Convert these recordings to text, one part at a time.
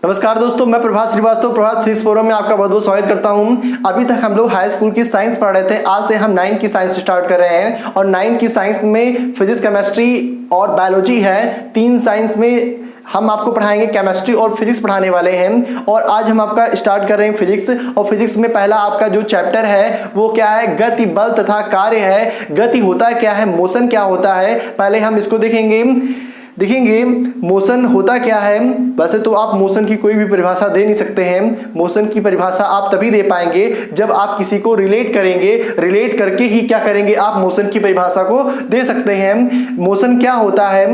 नमस्कार दोस्तों, मैं प्रभात श्रीवास्तव प्रभात फिजिक्स फोरम में आपका बहुत बहुत स्वागत करता हूं। अभी तक हम लोग हाई स्कूल की साइंस पढ़ रहे थे। आज से हम 9th की साइंस स्टार्ट कर रहे हैं और 9th की साइंस में फिजिक्स, केमिस्ट्री और बायोलॉजी है। 3 साइंस में हम आपको पढ़ाएंगे, केमिस्ट्री और फिजिक्स पढ़ाने वाले हैं। और आज हम आपका स्टार्ट कर रहे हैं फिजिक्स। और फिजिक्स में पहला आपका जो चैप्टर है वो क्या है, गति, बल तथा कार्य है। गति होता क्या है, मोशन क्या होता है, पहले हम इसको देखेंगे मोशन होता क्या है। वैसे तो आप मोशन की कोई भी परिभाषा दे नहीं सकते हैं। मोशन की परिभाषा आप तभी दे पाएंगे जब आप किसी को रिलेट करेंगे। रिलेट करके ही क्या करेंगे, आप मोशन की परिभाषा को दे सकते हैं। मोशन क्या होता है,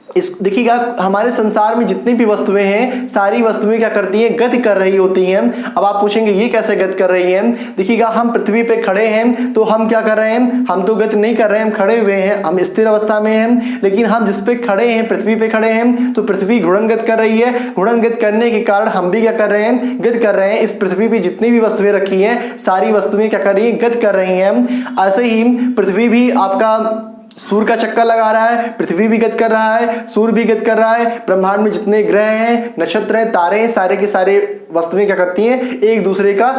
इस देखिएगा, हमारे संसार में जितनी भी वस्तुएं हैं सारी वस्तुएं क्या करती हैं, गति कर रही होती हैं। अब आप पूछेंगे ये कैसे गति कर रही हैं। देखिएगा, हम पृथ्वी पे खड़े हैं तो हम क्या कर रहे हैं, हम तो गति नहीं कर रहे हैं, हम खड़े हुए हैं, हम स्थिर अवस्था में हैं। लेकिन हम जिस पे खड़े हैं, पृथ्वी पे खड़े हैं, तो पृथ्वी घूर्णन गति कर रही है। घूर्णन गति करने के कारण हम भी क्या कर रहे हैं, गति कर रहे हैं। इस पृथ्वी पे जितनी भी वस्तुएं रखी हैं सारी वस्तुएं क्या कर रही हैं, गति कर रही हैं। ऐसे ही पृथ्वी भी आपका सूर्य का चक्कर लगा रहा है, पृथ्वी भी गति कर रहा है, सूर्य भी गति कर रहा है। ब्रह्मांड में जितने ग्रह हैं, नक्षत्र हैं, तारे हैं, सारे के सारे वस्तुएं क्या करती हैं, एक दूसरे का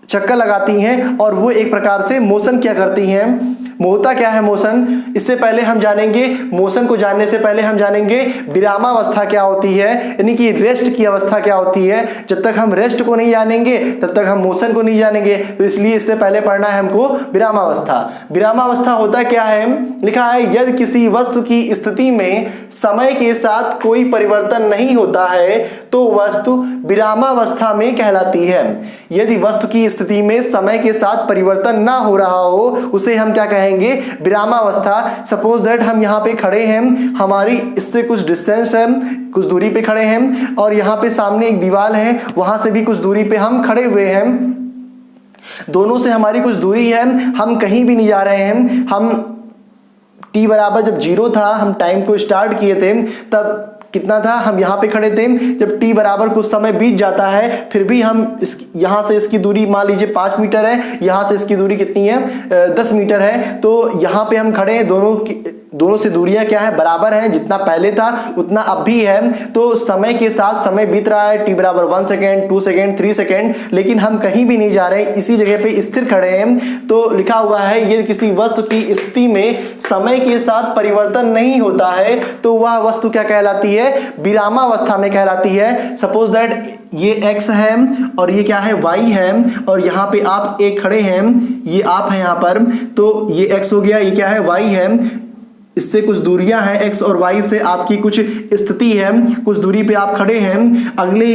चक्कर लगाती हैं और वो एक प्रकार से मोशन क्या करती हैं। होता क्या है मोशन, इससे पहले हम जानेंगे, मोशन को जानने से पहले हम जानेंगे विरामावस्था क्या होती है, यानी कि रेस्ट की अवस्था क्या होती है। जब तक हम रेस्ट को नहीं जानेंगे तब तक हम मोशन को नहीं जानेंगे। तो इसलिए इससे पहले पढ़ना है हमको विरामावस्था। विरामावस्था होता क्या है, लिखा है, यदि किसी वस्तु की स्थिति में समय के साथ कोई परिवर्तन नहीं होता है तो वस्तु विरामावस्था में कहलाती है। यदि वस्तु की स्थिति में समय के साथ परिवर्तन ना हो रहा हो उसे हम क्या कहेंगे, विरामावस्था। सपोज दैट हम यहाँ पे खड़े हैं, हमारी इससे कुछ डिस्टेंस है, कुछ दूरी पे खड़े हैं और यहाँ पे सामने एक दीवार है, वहां से भी कुछ दूरी पे हम खड़े हुए हैं। दोनों से हमारी कुछ दूरी है, हम कहीं भी नहीं जा रहे हैं। हम t बराबर जब 0 था, हम टाइम को स्टार्ट किए थे, तब कितना था, हम यहाँ पे खड़े थे। जब t बराबर कुछ समय बीत जाता है फिर भी हम यहाँ से इसकी दूरी मान लीजिए 5 मीटर है, यहाँ से इसकी दूरी कितनी है, 10 मीटर है। तो यहाँ पे हम खड़े हैं, दोनों से दूरियां क्या है, बराबर हैं। जितना पहले था उतना अब भी है। तो समय के साथ समय बीत रहा है, t बराबर 1 सेकेंड, 2 सेकेंड, 3 सेकेंड, लेकिन हम कहीं भी नहीं जा रहे, इसी जगह पे स्थिर खड़े हैं। तो लिखा हुआ है, ये किसी वस्तु की स्थिति में समय के साथ परिवर्तन नहीं होता है तो वह वस्तु क्या कहलाती है, विरामावस्था में कहलाती है। सपोज दैट ये x है और ये क्या है, y है, और यहाँ पे आप एक खड़े हैं, ये आप है यहाँ पर, तो ये x हो गया, ये क्या है, y है। इससे कुछ दूरियां हैं, x और y से आपकी कुछ स्थिति है, कुछ दूरी पे आप खड़े हैं। अगले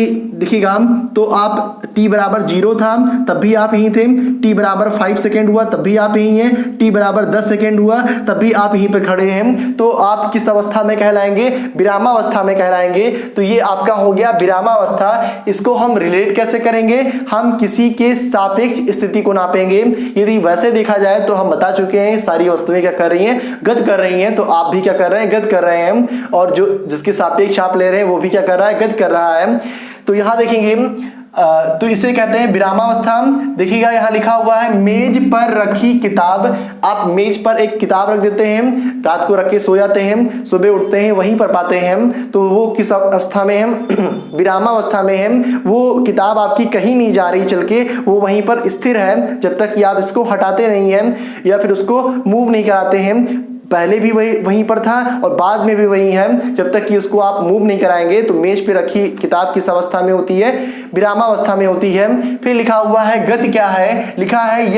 देखिएगा, तो आप t बराबर 0 था तब भी आप यहीं थे, t बराबर 5 सेकेंड हुआ तब भी आप यहीं हैं, t बराबर 10 सेकेंड हुआ तब भी आप यहीं पे खड़े हैं। तो आप किस अवस्था में कहलाएंगे, विरामावस्था में कहलाएंगे। तो ये आपका हो गया विरामावस्था। इसको हम रिलेट कैसे करेंगे, हम किसी के सापेक्ष स्थिति को नापेंगे। यदि वैसे देखा जाए तो हम बता चुके हैं सारी वस्तुएं क्या कर रही हैं, गति कर रही हैं। तो आप भी क्या कर रहे हैं, गति कर रहे हैं, और जो जिसके सापेक्ष आप ले रहे हैं वो भी क्या कर रहा है, गति कर रहा है। तो यहां देखेंगे, तो इसे कहते हैं विरामावस्था। देखिएगा, यहाँ लिखा हुआ है, मेज पर रखी किताब। आप मेज पर एक किताब रख देते हैं, रात को रख के सो जाते हैं, सुबह उठते हैं वहीं पर पाते हैं, तो वो किस अवस्था में है, विरामावस्था में है। वो किताब आपकी कहीं नहीं जा रही चल के, वो वहीं पर स्थिर है जब तक कि आप इसको हटाते नहीं हैं या फिर उसको मूव नहीं कराते हैं। पहले भी वहीं पर था और बाद में भी वही है, जब तक कि उसको आप मूव नहीं कराएंगे। तो मेज पे रखी किताब किस अवस्था में होती है, विरामावस्था में होती है। फिर लिखा हुआ है, गति क्या है, लिखा है,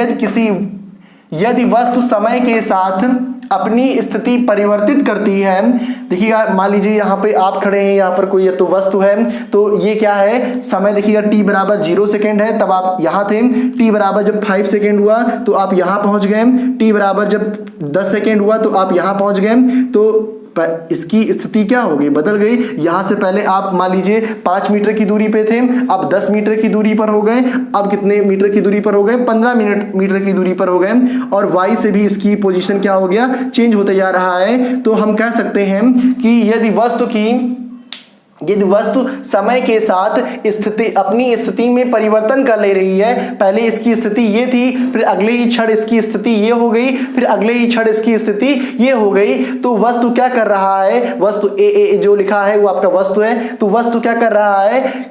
यदि वस्तु समय के साथ अपनी स्थिति परिवर्तित करती है। देखिएगा, मान लीजिए यहाँ पे आप खड़े हैं, यहाँ पर कोई तो वस्तु है, तो ये क्या है, समय। देखिएगा, t बराबर 0 सेकेंड है तब आप यहाँ थे, t बराबर जब 5 सेकेंड हुआ तो आप यहाँ पहुँच गए, t बराबर जब 10 सेकेंड हुआ तो आप यहाँ पहुँच गए। तो इसकी स्थिति क्या हो गई, बदल गई। यहाँ से पहले आप मान लीजिए 5 मीटर की दूरी पे थे, अब 10 मीटर की दूरी पर हो गए, अब कितने मीटर की दूरी पर हो गए, 15 मीटर की दूरी पर हो गए, और y से भी इसकी पोजीशन क्या हो गया, चेंज होते जा रहा है। तो हम कह सकते हैं कि यदि वस्तु की यदि वस्तु समय के साथ अपनी स्थिति में परिवर्तन कर ले रही है, पहले इसकी स्थिति ये थी, फिर अगले ही क्षण इसकी स्थिति ये हो गई, फिर अगले ही क्षण इसकी स्थिति ये हो गई, तो वस्तु क्या कर रहा है, वस्तु ए जो लिखा है वो आपका वस्तु है, तो वस्तु क्या कर रहा है,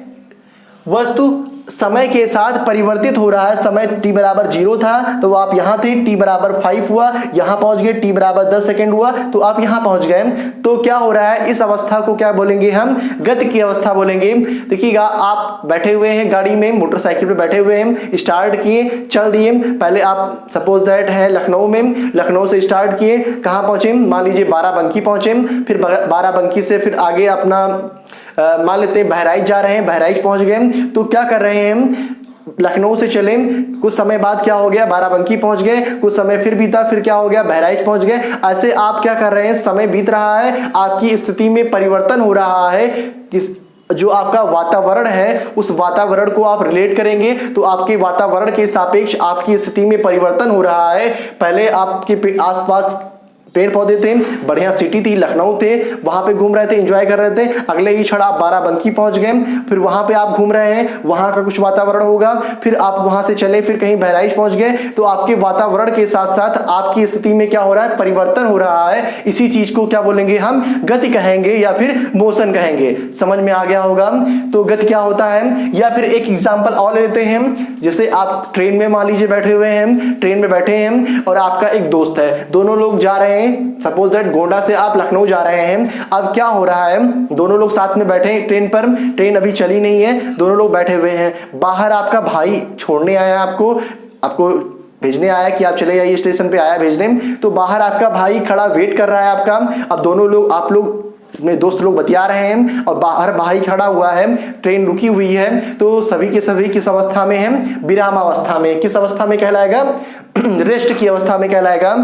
वस्तु समय के साथ परिवर्तित हो रहा है। समय t बराबर 0 था तो आप यहां थे, t बराबर 5 हुआ, यहां पहुंच गए, t बराबर 10 सेकेंड हुआ तो आप यहां पहुंच गए। तो क्या हो रहा है, इस अवस्था को क्या बोलेंगे हम, गति की अवस्था बोलेंगे। देखिएगा, आप बैठे हुए हैं गाड़ी में, मोटरसाइकिल पे बैठे हुए हैं, स्टार्ट किए, चल दिए। पहले आप सपोज दैट है लखनऊ में, लखनऊ से स्टार्ट किए, कहां पहुंचे, मान लीजिए बाराबंकी पहुंचे, फिर बाराबंकी से फिर आगे अपना मान लेते हैं बहराइच जा रहे हैं, बहराइच पहुंच गए। तो क्या कर रहे हैं हम, लखनऊ से चले, कुछ समय बाद क्या हो गया, बाराबंकी पहुंच गए, कुछ समय फिर बीता, फिर क्या हो गया, बहराइच पहुंच गए। ऐसे आप क्या कर रहे हैं, समय बीत रहा है, आपकी स्थिति में परिवर्तन हो रहा है। जो आपका वातावरण है उस वातावरण को आप रिलेट करेंगे तो आपके वातावरण के सापेक्ष आपकी स्थिति में परिवर्तन हो रहा है। पहले आपके आसपास पेड़ पौधे थे, बढ़िया सिटी थी, लखनऊ थे, वहां पे घूम रहे थे, एंजॉय कर रहे थे, अगले ही क्षण आप बाराबंकी पहुंच गए, फिर वहां पे आप घूम रहे हैं, वहां का कुछ वातावरण होगा, फिर आप वहां से चले, फिर कहीं बहराइच पहुंच गए। तो आपके वातावरण के साथ साथ आपकी स्थिति में क्या हो रहा है, परिवर्तन हो रहा है। इसी चीज को क्या बोलेंगे हम, गति कहेंगे या फिर मोशन कहेंगे। समझ में आ गया होगा। तो गति क्या होता है, या फिर एक एग्जाम्पल और लेते हैं। जैसे आप ट्रेन में मान लीजिए बैठे हुए हैं, ट्रेन में बैठे हैं और आपका एक दोस्त है, दोनों लोग जा रहे हैं, सपोज दैट गोंडा से आप लखनऊ जा रहे हैं। अब क्या हो रहा है, दोनों लोग साथ में बैठे हैं ट्रेन पर, ट्रेन अभी चली नहीं है, दोनों लोग बैठे हुए हैं। बाहर आपका भाई छोड़ने आया, आपको भेजने आया कि आप चले जाइए, स्टेशन पे आया भेजने। तो बाहर आपका भाई खड़ा वेट कर रहा है आपका। अब दोनों लोग, आप लोग में दोस्त लोग बतिया रहे हैं और बाहर भाई खड़ा हुआ है, ट्रेन रुकी हुई है। तो सभी के सभी किस अवस्था में हैं, विराम अवस्था में। किस अवस्था में कहलाएगा, रेस्ट की अवस्था में कहलाएगा।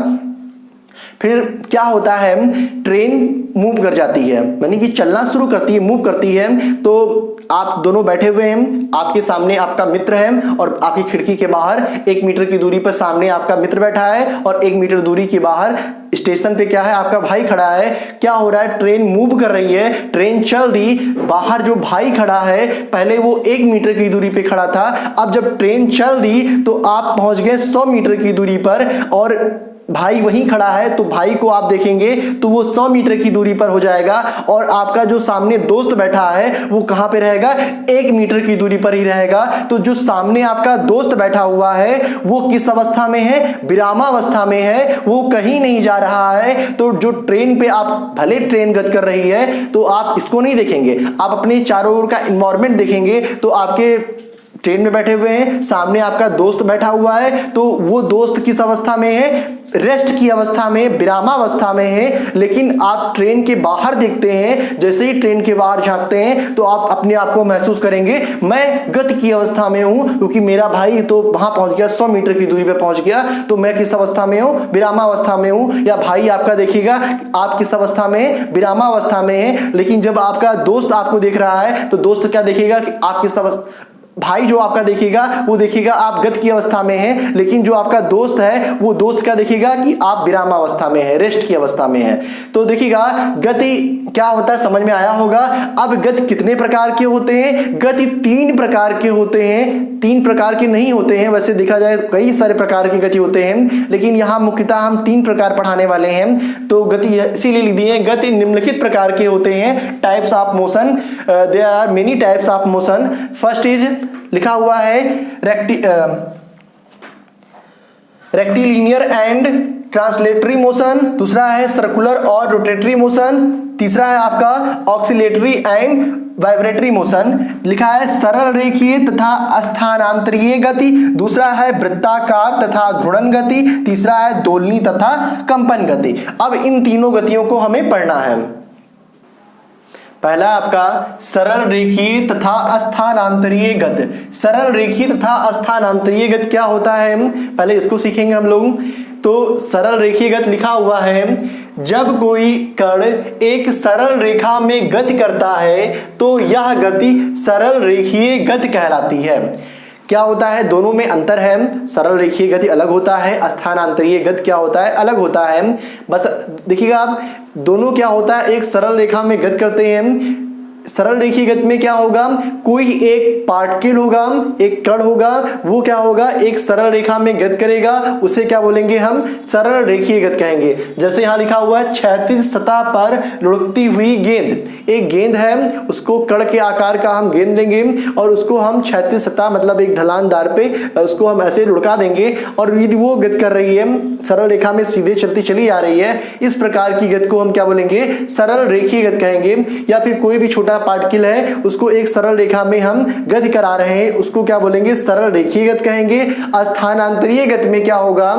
फिर क्या होता है, ट्रेन मूव कर जाती है, यानी कि चलना शुरू करती है, मूव करती है। तो आप दोनों बैठे हुए हैं, आपके सामने आपका मित्र है और आपकी खिड़की के बाहर 1 मीटर की दूरी पर सामने आपका मित्र बैठा है और 1 मीटर दूरी के बाहर स्टेशन पे क्या है, आपका भाई खड़ा है। क्या हो रहा है, ट्रेन मूव कर रही है, ट्रेन चल दी, बाहर जो भाई खड़ा है पहले वो 1 मीटर की दूरी पे खड़ा था, अब जब ट्रेन चल दी तो आप पहुंच गए 100 मीटर की दूरी पर और भाई वहीं खड़ा है। तो भाई को आप देखेंगे तो वो 100 मीटर की दूरी पर हो जाएगा और आपका जो सामने दोस्त बैठा है वो कहां पे रहेगा, 1 मीटर की दूरी पर ही रहेगा। तो जो सामने आपका दोस्त बैठा हुआ है वो किस अवस्था में है, विरामावस्था में है, वो कहीं नहीं जा रहा है। तो जो ट्रेन पे आप, भले ट्रेन गति कर रही है तो आप इसको नहीं देखेंगे, आप अपने चारों ओर का एनवायरनमेंट देखेंगे। तो आपके ट्रेन में बैठे हुए हैं, सामने आपका दोस्त बैठा हुआ है, तो वो दोस्त किस अवस्था में है, रेस्ट की अवस्था में, विरामावस्था में है। लेकिन आप ट्रेन के बाहर देखते हैं, जैसे ही ट्रेन के बाहर झांकते हैं तो आप अपने आप को महसूस करेंगे मैं गति की अवस्था में हूं, क्योंकि मेरा भाई तो वहां पहुंच गया, 100 मीटर की दूरी पे पहुंच गया। तो मैं किस अवस्था में हूं, विरामावस्था में हूं। या भाई आपका देखिएगा आप किस अवस्था में, विरामावस्था में है। लेकिन जब आपका दोस्त आपको देख रहा है तो दोस्त क्या देखेगा कि आप किस अवस्था, भाई जो आपका देखेगा वो देखेगा आप गति की अवस्था में हैं, लेकिन जो आपका दोस्त है वो दोस्त क्या देखेगा कि आप विरामावस्था में है, रेस्ट की अवस्था में है। तो देखिएगा गति क्या होता है, समझ में आया होगा। अब गति कितने प्रकार के होते हैं, गति 3 प्रकार के होते हैं, 3 प्रकार के नहीं होते हैं, वैसे देखा जाए कई सारे प्रकार की गति होते हैं, लेकिन यहाँ मुख्यतः हम 3 प्रकार पढ़ाने वाले हैं। तो गति इसीलिए लिख दिए, गति निम्नलिखित प्रकार के होते हैं, types of motion, there are many types of motion. First is लिखा हुआ है रेक्टिलिनियर एंड ट्रांसलेटरी मोशन, दूसरा है सर्कुलर और रोटेटरी मोशन, तीसरा है आपका ऑक्सिलेटरी एंड वाइब्रेटरी मोशन। लिखा है सरल रेखीय तथा स्थानांतरीय गति, दूसरा है वृत्ताकार तथा घूर्णन गति, तीसरा है दोलनी तथा कंपन गति। अब इन तीनों गतियों को हमें पढ़ना है। पहला आपका सरल रेखीय तथा स्थानांतरीय गति। सरल रेखीय तथा स्थानांतरीय गति क्या होता है, पहले इसको सीखेंगे हम लोग। तो सरल रेखीय गति लिखा हुआ है, जब कोई कण एक सरल रेखा में गति करता है तो यह गति सरल रेखीय गति कहलाती है। क्या होता है, दोनों में अंतर है, सरल रेखीय गति अलग होता है, स्थानांतरीय गति क्या होता है, अलग होता है। बस देखिएगा आप, दोनों क्या होता है, एक सरल रेखा में गति करते हैं, सरल रेखीय गति में क्या होगा, कोई एक पार्टिकल होगा, एक कण होगा, वो क्या होगा, एक सरल रेखा में गति करेगा, उसे क्या बोलेंगे हम, सरल रेखीय गति कहेंगे। जैसे यहां लिखा हुआ है क्षैतिज सतह पर लुढ़कती हुई गेंद। एक गेंद है, उसको कण के आकार का हम गेंद लेंगे और उसको हम क्षैतिज सतह मतलब एक ढलानदार पे उसको हम ऐसे लुढ़का देंगे और यदि वो गति कर रही है सरल रेखा में सीधे चलती चली आ रही है, इस प्रकार की गति को हम क्या बोलेंगे, सरल रेखीय गति कहेंगे। या फिर कोई भी छोटा पार्टिकल है उसको एक सरल रेखा में हम गति करा रहे हैं, उसको क्या बोलेंगे, सरल रेखीय गति कहेंगे। स्थानांतरीय गति में क्या होगा,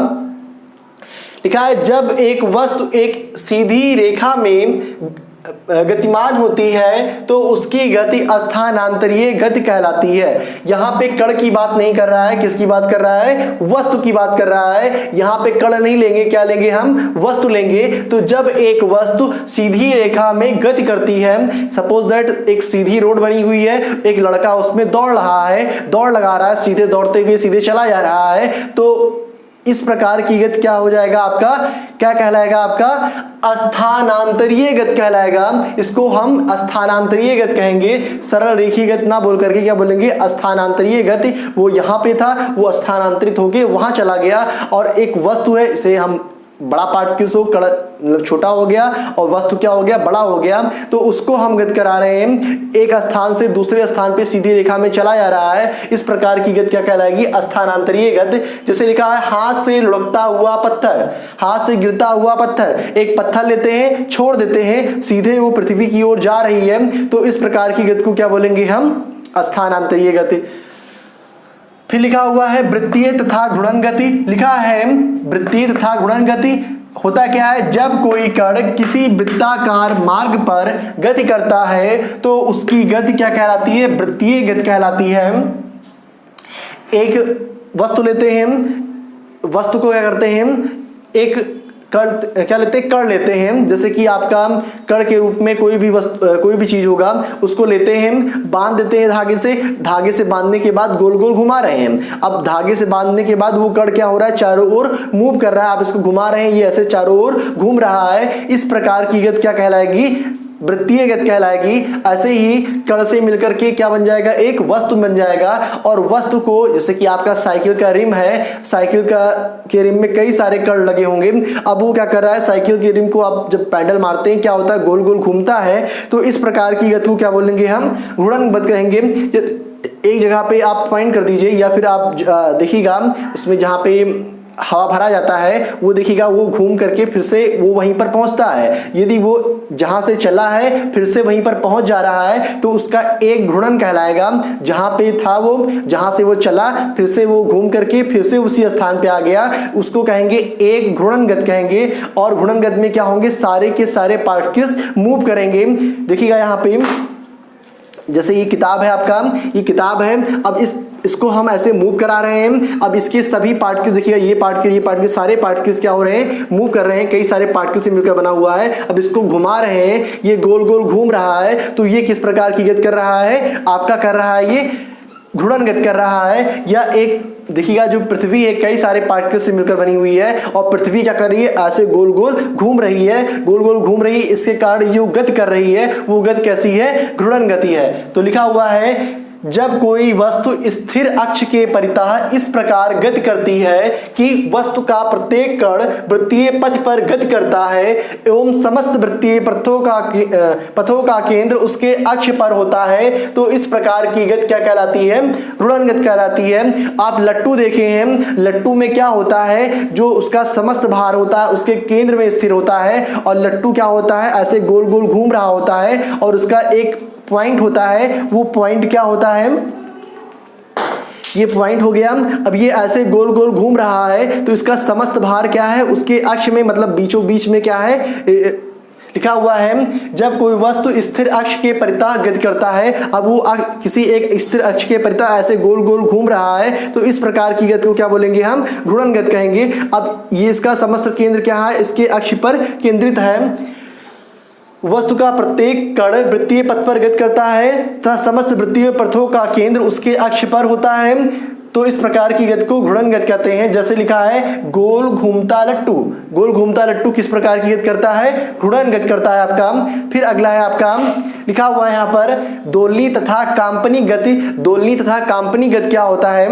लिखा है जब एक वस्तु एक सीधी रेखा में गतिमान होती है तो उसकी गति स्थानांतरीय गति कहलाती है। यहां पे कण की बात नहीं कर रहा है, किसकी बात कर रहा है, वस्तु की बात कर रहा है। यहां पे कण नहीं लेंगे, क्या लेंगे हम, वस्तु लेंगे। तो जब एक वस्तु सीधी रेखा में गति करती है, सपोज दैट एक सीधी रोड बनी हुई है, एक लड़का उसमें दौड़ रहा है, दौड़ लगा रहा है, सीधे दौड़ते हुए सीधे चला जा रहा है, तो इस प्रकार की गति क्या हो जाएगा आपका, क्या कहलाएगा, आपका स्थानांतरीय गति कहलाएगा। इसको हम स्थानांतरीय गति कहेंगे, सरल रेखीय गति ना बोल करके क्या बोलेंगे, स्थानांतरीय गति। वो यहां पे था, वो स्थानांतरित होके वहां चला गया और एक वस्तु है, इसे हम बड़ा पार्टिकल मतलब छोटा हो गया और वस्तु क्या हो गया, बड़ा हो गया, तो उसको हम गति करा रहे हैं, एक स्थान से दूसरे स्थान पे सीधी रेखा में चला जा रहा है। इस प्रकार की गति क्या कहलाएगी, स्थानांतरीय गति। जैसे लिखा है हाथ से लुढ़कता हुआ पत्थर, हाथ से गिरता हुआ पत्थर, एक पत्थर लेते हैं, छोड़ देते हैं, सीधे वो पृथ्वी की ओर जा रही है, तो इस प्रकार की गति को क्या बोलेंगे हम, स्थानांतरीय गति। फिर लिखा हुआ है वृत्तीय तथा घूर्णन गति। लिखा है वृत्तीय तथा घूर्णन गति होता क्या है, जब कोई कण किसी वृत्ताकार मार्ग पर गति करता है तो उसकी गति क्या कहलाती है, वृत्तीय गति कहलाती है। एक वस्तु लेते हैं, वस्तु को क्या करते हैं, एक कण क्या लेते हैं, कण लेते हैं। जैसे कि आपका कण के रूप में कोई भी वस्तु कोई भी चीज होगा, उसको लेते हैं, बांध देते हैं धागे से, धागे से बांधने के बाद गोल गोल घुमा रहे हैं। अब धागे से बांधने के बाद वो कण क्या हो रहा है, चारों ओर मूव कर रहा है, आप इसको घुमा रहे हैं, ये ऐसे चारों ओर घूम रहा है। इस प्रकार की गति क्या कहलाएगी, वृत्तीय गति कहलाएगी। ऐसे ही कण से मिलकर के क्या बन जाएगा, एक वस्तु बन जाएगा। और वस्तु को, जैसे कि आपका साइकिल का रिम है, साइकिल के रिम में कई सारे कण लगे होंगे। अब वो क्या कर रहा है, साइकिल के रिम को आप जब पैडल मारते हैं क्या होता है, गोल गोल घूमता है। तो इस प्रकार की गति को क्या बोलेंगे हम, घूर्णन गति कहेंगे। एक जगह पे आप पॉइंट कर दीजिए या फिर आप देखिएगा उसमें जहाँ पे हवा भरा जाता है, वो देखिएगा वो घूम करके फिर से वो वहीं पर पहुंचता है। यदि वो जहां से चला है फिर से वहीं पर पहुंच जा रहा है तो उसका एक घूर्णन कहलाएगा। जहां पे था वो, जहां से वो चला फिर से वो घूम करके फिर से उसी स्थान पे आ गया, उसको कहेंगे एक घूर्णन गति कहेंगे। और घूर्णन गति में क्या होंगे, सारे के सारे पार्टिकल्स मूव करेंगे। देखिएगा यहाँ पे जैसे ये किताब है आपका, ये किताब है, अब इसको हम ऐसे मूव करा रहे हैं। अब इसके सभी पार्टिकल्स देखिएगा, ये पार्टिकल सारे पार्टिकल्स क्या हो रहे हैं, मूव कर रहे हैं, कई सारे पार्टिकल से मिलकर बना हुआ है। अब इसको घुमा रहे हैं, ये गोल गोल घूम रहा है, तो ये किस प्रकार की गति कर रहा है, आपका कर रहा है ये घूर्णन गति कर रहा है। या एक देखिएगा जो पृथ्वी है कई सारे पार्टिकल से मिलकर बनी हुई है और पृथ्वी क्या कर रही है, ऐसे गोल गोल घूम रही है, गोल गोल घूम रही है। इसके कारण जो गति कर रही है वो गति कैसी है, घूर्णन गति है। तो लिखा हुआ है जब कोई वस्तु स्थिर अक्ष के परितः इस प्रकार गति करती है कि वस्तु का प्रत्येक कण वृत्तीय पथ पर गति करता है एवं समस्त वृत्तीय पथों का केंद्र उसके अक्ष पर होता है, तो इस प्रकार की गति क्या कहलाती है, घूर्णन गति कहलाती है। आप लट्टू देखे हैं, लट्टू में क्या होता है, जो उसका समस्त भार होता है उसके केंद्र में स्थिर होता है और लट्टू क्या होता है, ऐसे गोल गोल घूम रहा होता है और उसका एक पॉइंट होता है। वो पॉइंट क्या होता है, ये पॉइंट हो गया। अब ये ऐसे गोल गोल घूम रहा है तो इसका समस्त भार क्या है, उसके अक्ष में मतलब बीचों बीच में क्या है, लिखा हुआ है जब कोई वस्तु स्थिर अक्ष के परितः गति करता है। अब वो किसी एक स्थिर अक्ष के परितः ऐसे गोल गोल घूम रहा है तो इस प्रकार की गति को क्या बोलेंगे हम, घूर्णन गति कहेंगे। अब ये इसका समस्त केंद्र क्या है, इसके अक्ष पर केंद्रित है। वस्तु का प्रत्येक कण वृत्तीय पथ पर गति करता है तथा समस्त वृत्तीय पथों का केंद्र उसके अक्ष पर होता है। तो इस प्रकार की गति को घूर्णन गति कहते हैं। जैसे लिखा है गोल घूमता लट्टू, गोल घूमता लट्टू किस प्रकार की गति करता है? घूर्णन गति करता है आपका। फिर अगला है आपका लिखा हुआ है यहाँ पर दोलनी तथा कांपनी गति। दोलनी तथा कांपनी गति क्या होता है?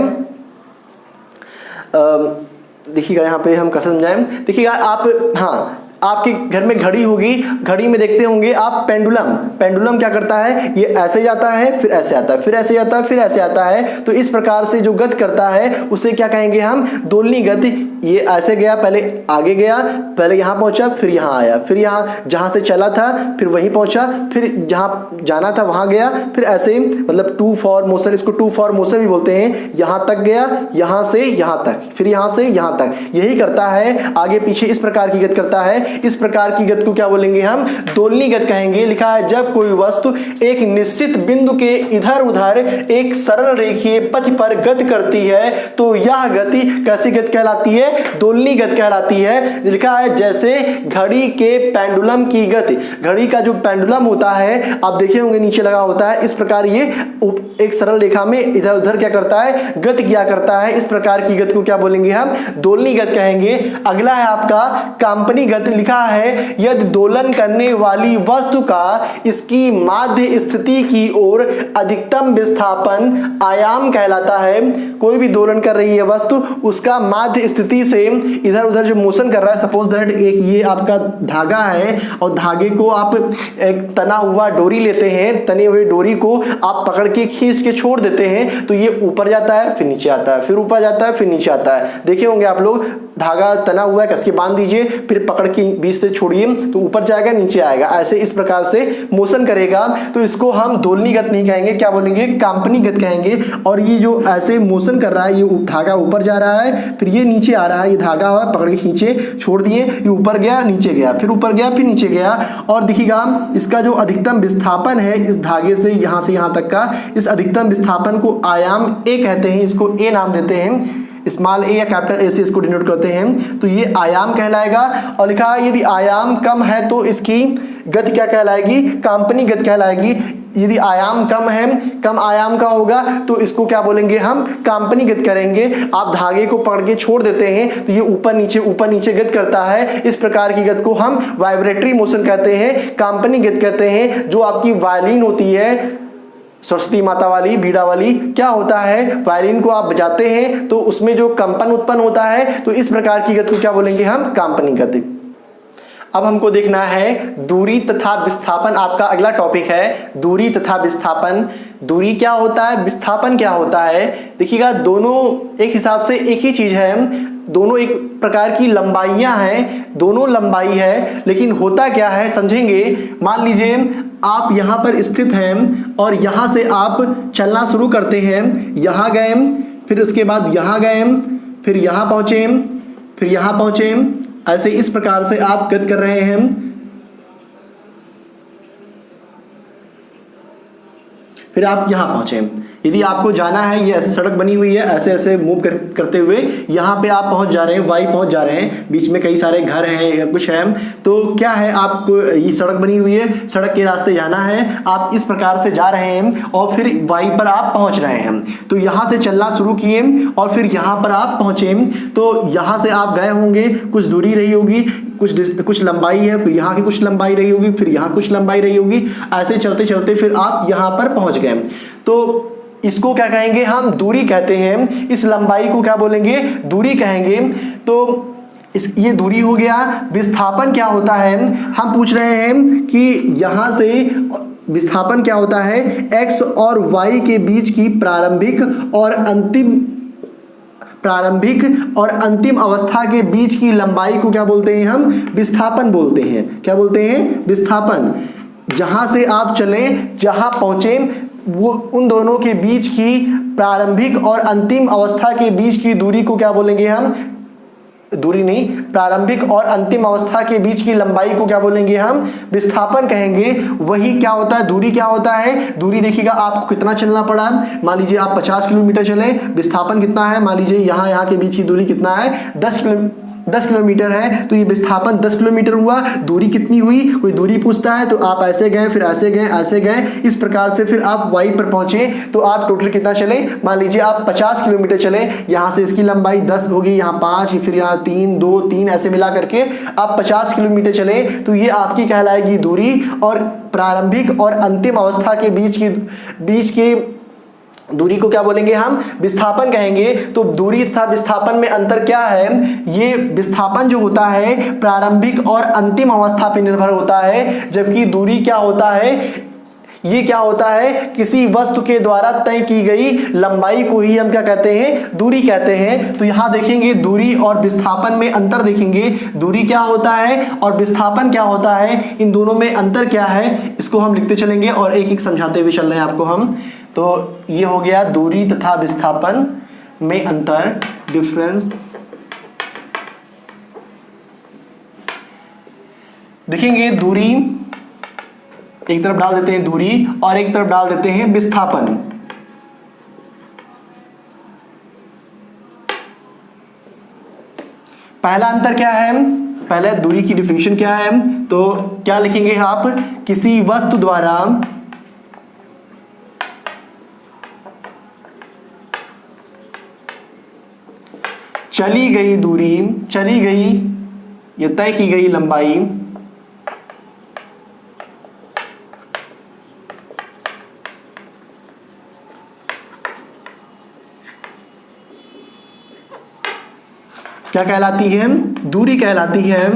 देखिएगा यहाँ पे हम कैसे समझाएं। देखिएगा आप, हाँ, आपके घर में घड़ी होगी, घड़ी में देखते होंगे आप पेंडुलम। पेंडुलम क्या करता है? ये ऐसे जाता है, फिर ऐसे आता है, फिर ऐसे जाता है, फिर ऐसे आता है। तो इस प्रकार से जो गति करता है उसे क्या कहेंगे हम? दोलनी गति। ये ऐसे गया, पहले आगे गया, पहले यहाँ पहुंचा, फिर यहाँ आया, फिर यहाँ जहाँ से चला था फिर वहीं पहुंचा, फिर जहाँ जाना था वहाँ गया, फिर ऐसे, मतलब टू फॉर मोशन, इसको टू फॉर मोशन भी बोलते हैं। यहाँ तक गया, यहाँ से यहाँ तक, फिर यहाँ से यहाँ तक, यही करता है, आगे पीछे इस प्रकार की गति करता है। इस प्रकार की गति को क्या बोलेंगे हम? दोलनी गति कहेंगे। लिखा है जब कोई वस्तु एक निश्चित बिंदु के इधर उधर एक सरल रेखीय पथ पर गति करती है तो यह गति कैसी गति कहलाती है? दोलनी गति कहलाती है। लिखा है जैसे घड़ी के पेंडुलम की गति। घड़ी का जो पेंडुलम होता है आप देखे होंगे नीचे लगा होता है, इस प्रकार ये एक सरल रेखा में इधर उधर क्या करता है? गति क्या करता है। इस प्रकार की गति को क्या बोलेंगे हम? दोलनी गति कहेंगे। अगला है आपका कांपनी गति। लिखा है यदि दोलन करने वाली वस्तु का इसकी माध्य स्थिति की ओर अधिकतम विस्थापन आयाम कहलाता है। कोई भी दोलन कर रही है वस्तु, उसका माध्य स्थिति से इधर उधर जो मोशन कर रहा है, सपोज दैट एक ये आपका धागा है और धागे को आप एक तना हुआ डोरी लेते हैं, तने हुए डोरी को आप पकड़ के खींच के छोड़ देते हैं तो ये ऊपर जाता है, फिर नीचे आता है, फिर ऊपर जाता है, फिर नीचे आता है। देखे होंगे आप लोग, धागा तना हुआ है, कस के बांध दीजिए, फिर पकड़ के बीच से छोड़िए तो ऊपर जाएगा, नीचे आएगा, ऐसे इस प्रकार से मोशन करेगा। तो इसको हम दोलनी गति नहीं कहेंगे, क्या बोलेंगे? कांपनी गति कहेंगे। और ये जो ऐसे मोशन कर रहा है, ये धागा ऊपर जा रहा है, फिर ये नीचे आ रहा है, ये धागा हुआ पकड़ के खींचे छोड़ दिए, ये ऊपर गया, नीचे गया, फिर ऊपर गया, फिर नीचे गया। और देखिएगा इसका जो अधिकतम विस्थापन है इस धागे से यहाँ तक का, इस अधिकतम विस्थापन को आयाम ए कहते हैं, इसको ए नाम देते हैं, स्मॉल ए या कैपिटल ए से इसको डिनोट करते हैं। तो ये आयाम कहलाएगा। और लिखा है यदि आयाम कम है तो इसकी गति क्या कहलाएगी? कांपनी गति कहलाएगी। यदि आयाम कम है, कम आयाम का होगा तो इसको क्या बोलेंगे हम? कांपनी गति करेंगे। आप धागे को पकड़ के छोड़ देते हैं तो ये ऊपर नीचे गति करता है। इस प्रकार की गति को हम वाइब्रेटरी मोशन कहते हैं, कांपनी गति कहते हैं। जो आपकी वायलिन होती है, सरस्वती माता वाली, बीड़ा वाली, क्या होता है? वायलिन को आप बजाते हैं तो उसमें जो कंपन उत्पन्न होता है, तो इस प्रकार की गति को क्या बोलेंगे हम? कांपनी गति। अब हमको देखना है दूरी तथा विस्थापन। आपका अगला टॉपिक है दूरी तथा विस्थापन। दूरी क्या होता है, विस्थापन क्या होता है? देखिएगा दोनों एक हिसाब से एक ही चीज है, दोनों एक प्रकार की लंबाइयां हैं, दोनों लंबाई है, लेकिन होता क्या है समझेंगे। मान लीजिए आप यहाँ पर स्थित हैं और यहाँ से आप चलना शुरू करते हैं, यहाँ गए, फिर उसके बाद यहाँ गए, फिर यहाँ पहुँचे, फिर यहाँ पहुँचे, ऐसे इस प्रकार से आप गति कर रहे हैं। फिर आप यहाँ पहुँचे। यदि आपको जाना है, ये ऐसे सड़क बनी हुई है, ऐसे ऐसे मूव करते हुए यहाँ पे आप पहुँच जा रहे हैं, वाई पहुँच जा रहे हैं, बीच में कई सारे घर हैं या कुछ है, तो क्या है आपको ये सड़क बनी हुई है, सड़क के रास्ते जाना है, आप इस प्रकार से जा रहे हैं और फिर वाई पर आप पहुँच रहे हैं। तो यहाँ से चलना शुरू किए और फिर यहाँ पर आप पहुँचे, तो यहाँ से आप गए होंगे, कुछ दूरी रही होगी, कुछ लंबाई है, फिर यहाँ की कुछ लंबाई रही होगी, फिर यहाँ कुछ लंबाई रही होगी, ऐसे चलते चलते फिर आप यहाँ पर पहुँच गए। तो इसको क्या कहेंगे हम? दूरी कहते हैं। इस लंबाई को क्या बोलेंगे? दूरी कहेंगे। तो ये दूरी हो गया। विस्थापन क्या होता है? हम पूछ रहे हैं कि यहाँ से विस्थापन क्या होता है? x और y के बीच की प्रारंभिक और अंतिम अवस्था के बीच की लंबाई को क्या बोलते हैं हम? विस्थापन बोलते हैं। क्या बोलते हैं? विस्थापन। जहां से आप चले, जहां पहुंचे, वो उन दोनों के बीच की प्रारंभिक और अंतिम अवस्था के बीच की दूरी को क्या बोलेंगे हम? दूरी नहीं, प्रारंभिक और अंतिम अवस्था के बीच की लंबाई को क्या बोलेंगे हम? विस्थापन कहेंगे। वही क्या होता है? दूरी क्या होता है? दूरी देखिएगा आपको कितना चलना पड़ा। मान लीजिए आप 50 किलोमीटर चले, विस्थापन कितना है? मान लीजिए यहाँ के बीच की दूरी कितना है? 10 किलोमीटर है, तो ये विस्थापन 10 किलोमीटर हुआ। दूरी कितनी हुई, कोई दूरी पूछता है तो आप ऐसे गए, फिर ऐसे गए, ऐसे गए, इस प्रकार से फिर आप वाई पर पहुंचे। तो आप टोटल कितना चले, मान लीजिए आप 50 किलोमीटर चले। यहाँ से इसकी लंबाई 10 होगी, यहाँ 5, फिर यहाँ 3, 2, 3 ऐसे मिला करके आप 50 किलोमीटर चले। तो ये आपकी कहलाएगी दूरी। और प्रारंभिक और अंतिम अवस्था के बीच की दूरी को क्या बोलेंगे हम, विस्थापन कहेंगे। तो दूरी तथा विस्थापन में अंतर क्या है, ये विस्थापन जो होता है प्रारंभिक और अंतिम अवस्था पर निर्भर होता है, जबकि दूरी क्या होता है, ये क्या होता है, किसी वस्तु के द्वारा तय की गई लंबाई को ही हम क्या कहते हैं, दूरी कहते हैं। तो यहां देखेंगे दूरी और विस्थापन में अंतर देखेंगे, दूरी क्या होता है और विस्थापन क्या होता है, इन दोनों में अंतर क्या है, इसको हम लिखते चलेंगे और एक एक समझाते हुए चल रहे हैं आपको हम। तो ये हो गया दूरी तथा विस्थापन में अंतर, डिफरेंस। देखेंगे दूरी, एक तरफ डाल देते हैं दूरी और एक तरफ डाल देते हैं विस्थापन। पहला अंतर क्या है, पहले दूरी की डिफिनेशन क्या है, तो क्या लिखेंगे आप, किसी वस्तु द्वारा चली गई दूरी, चली गई या तय की गई लंबाई क्या कहलाती है, दूरी कहलाती है।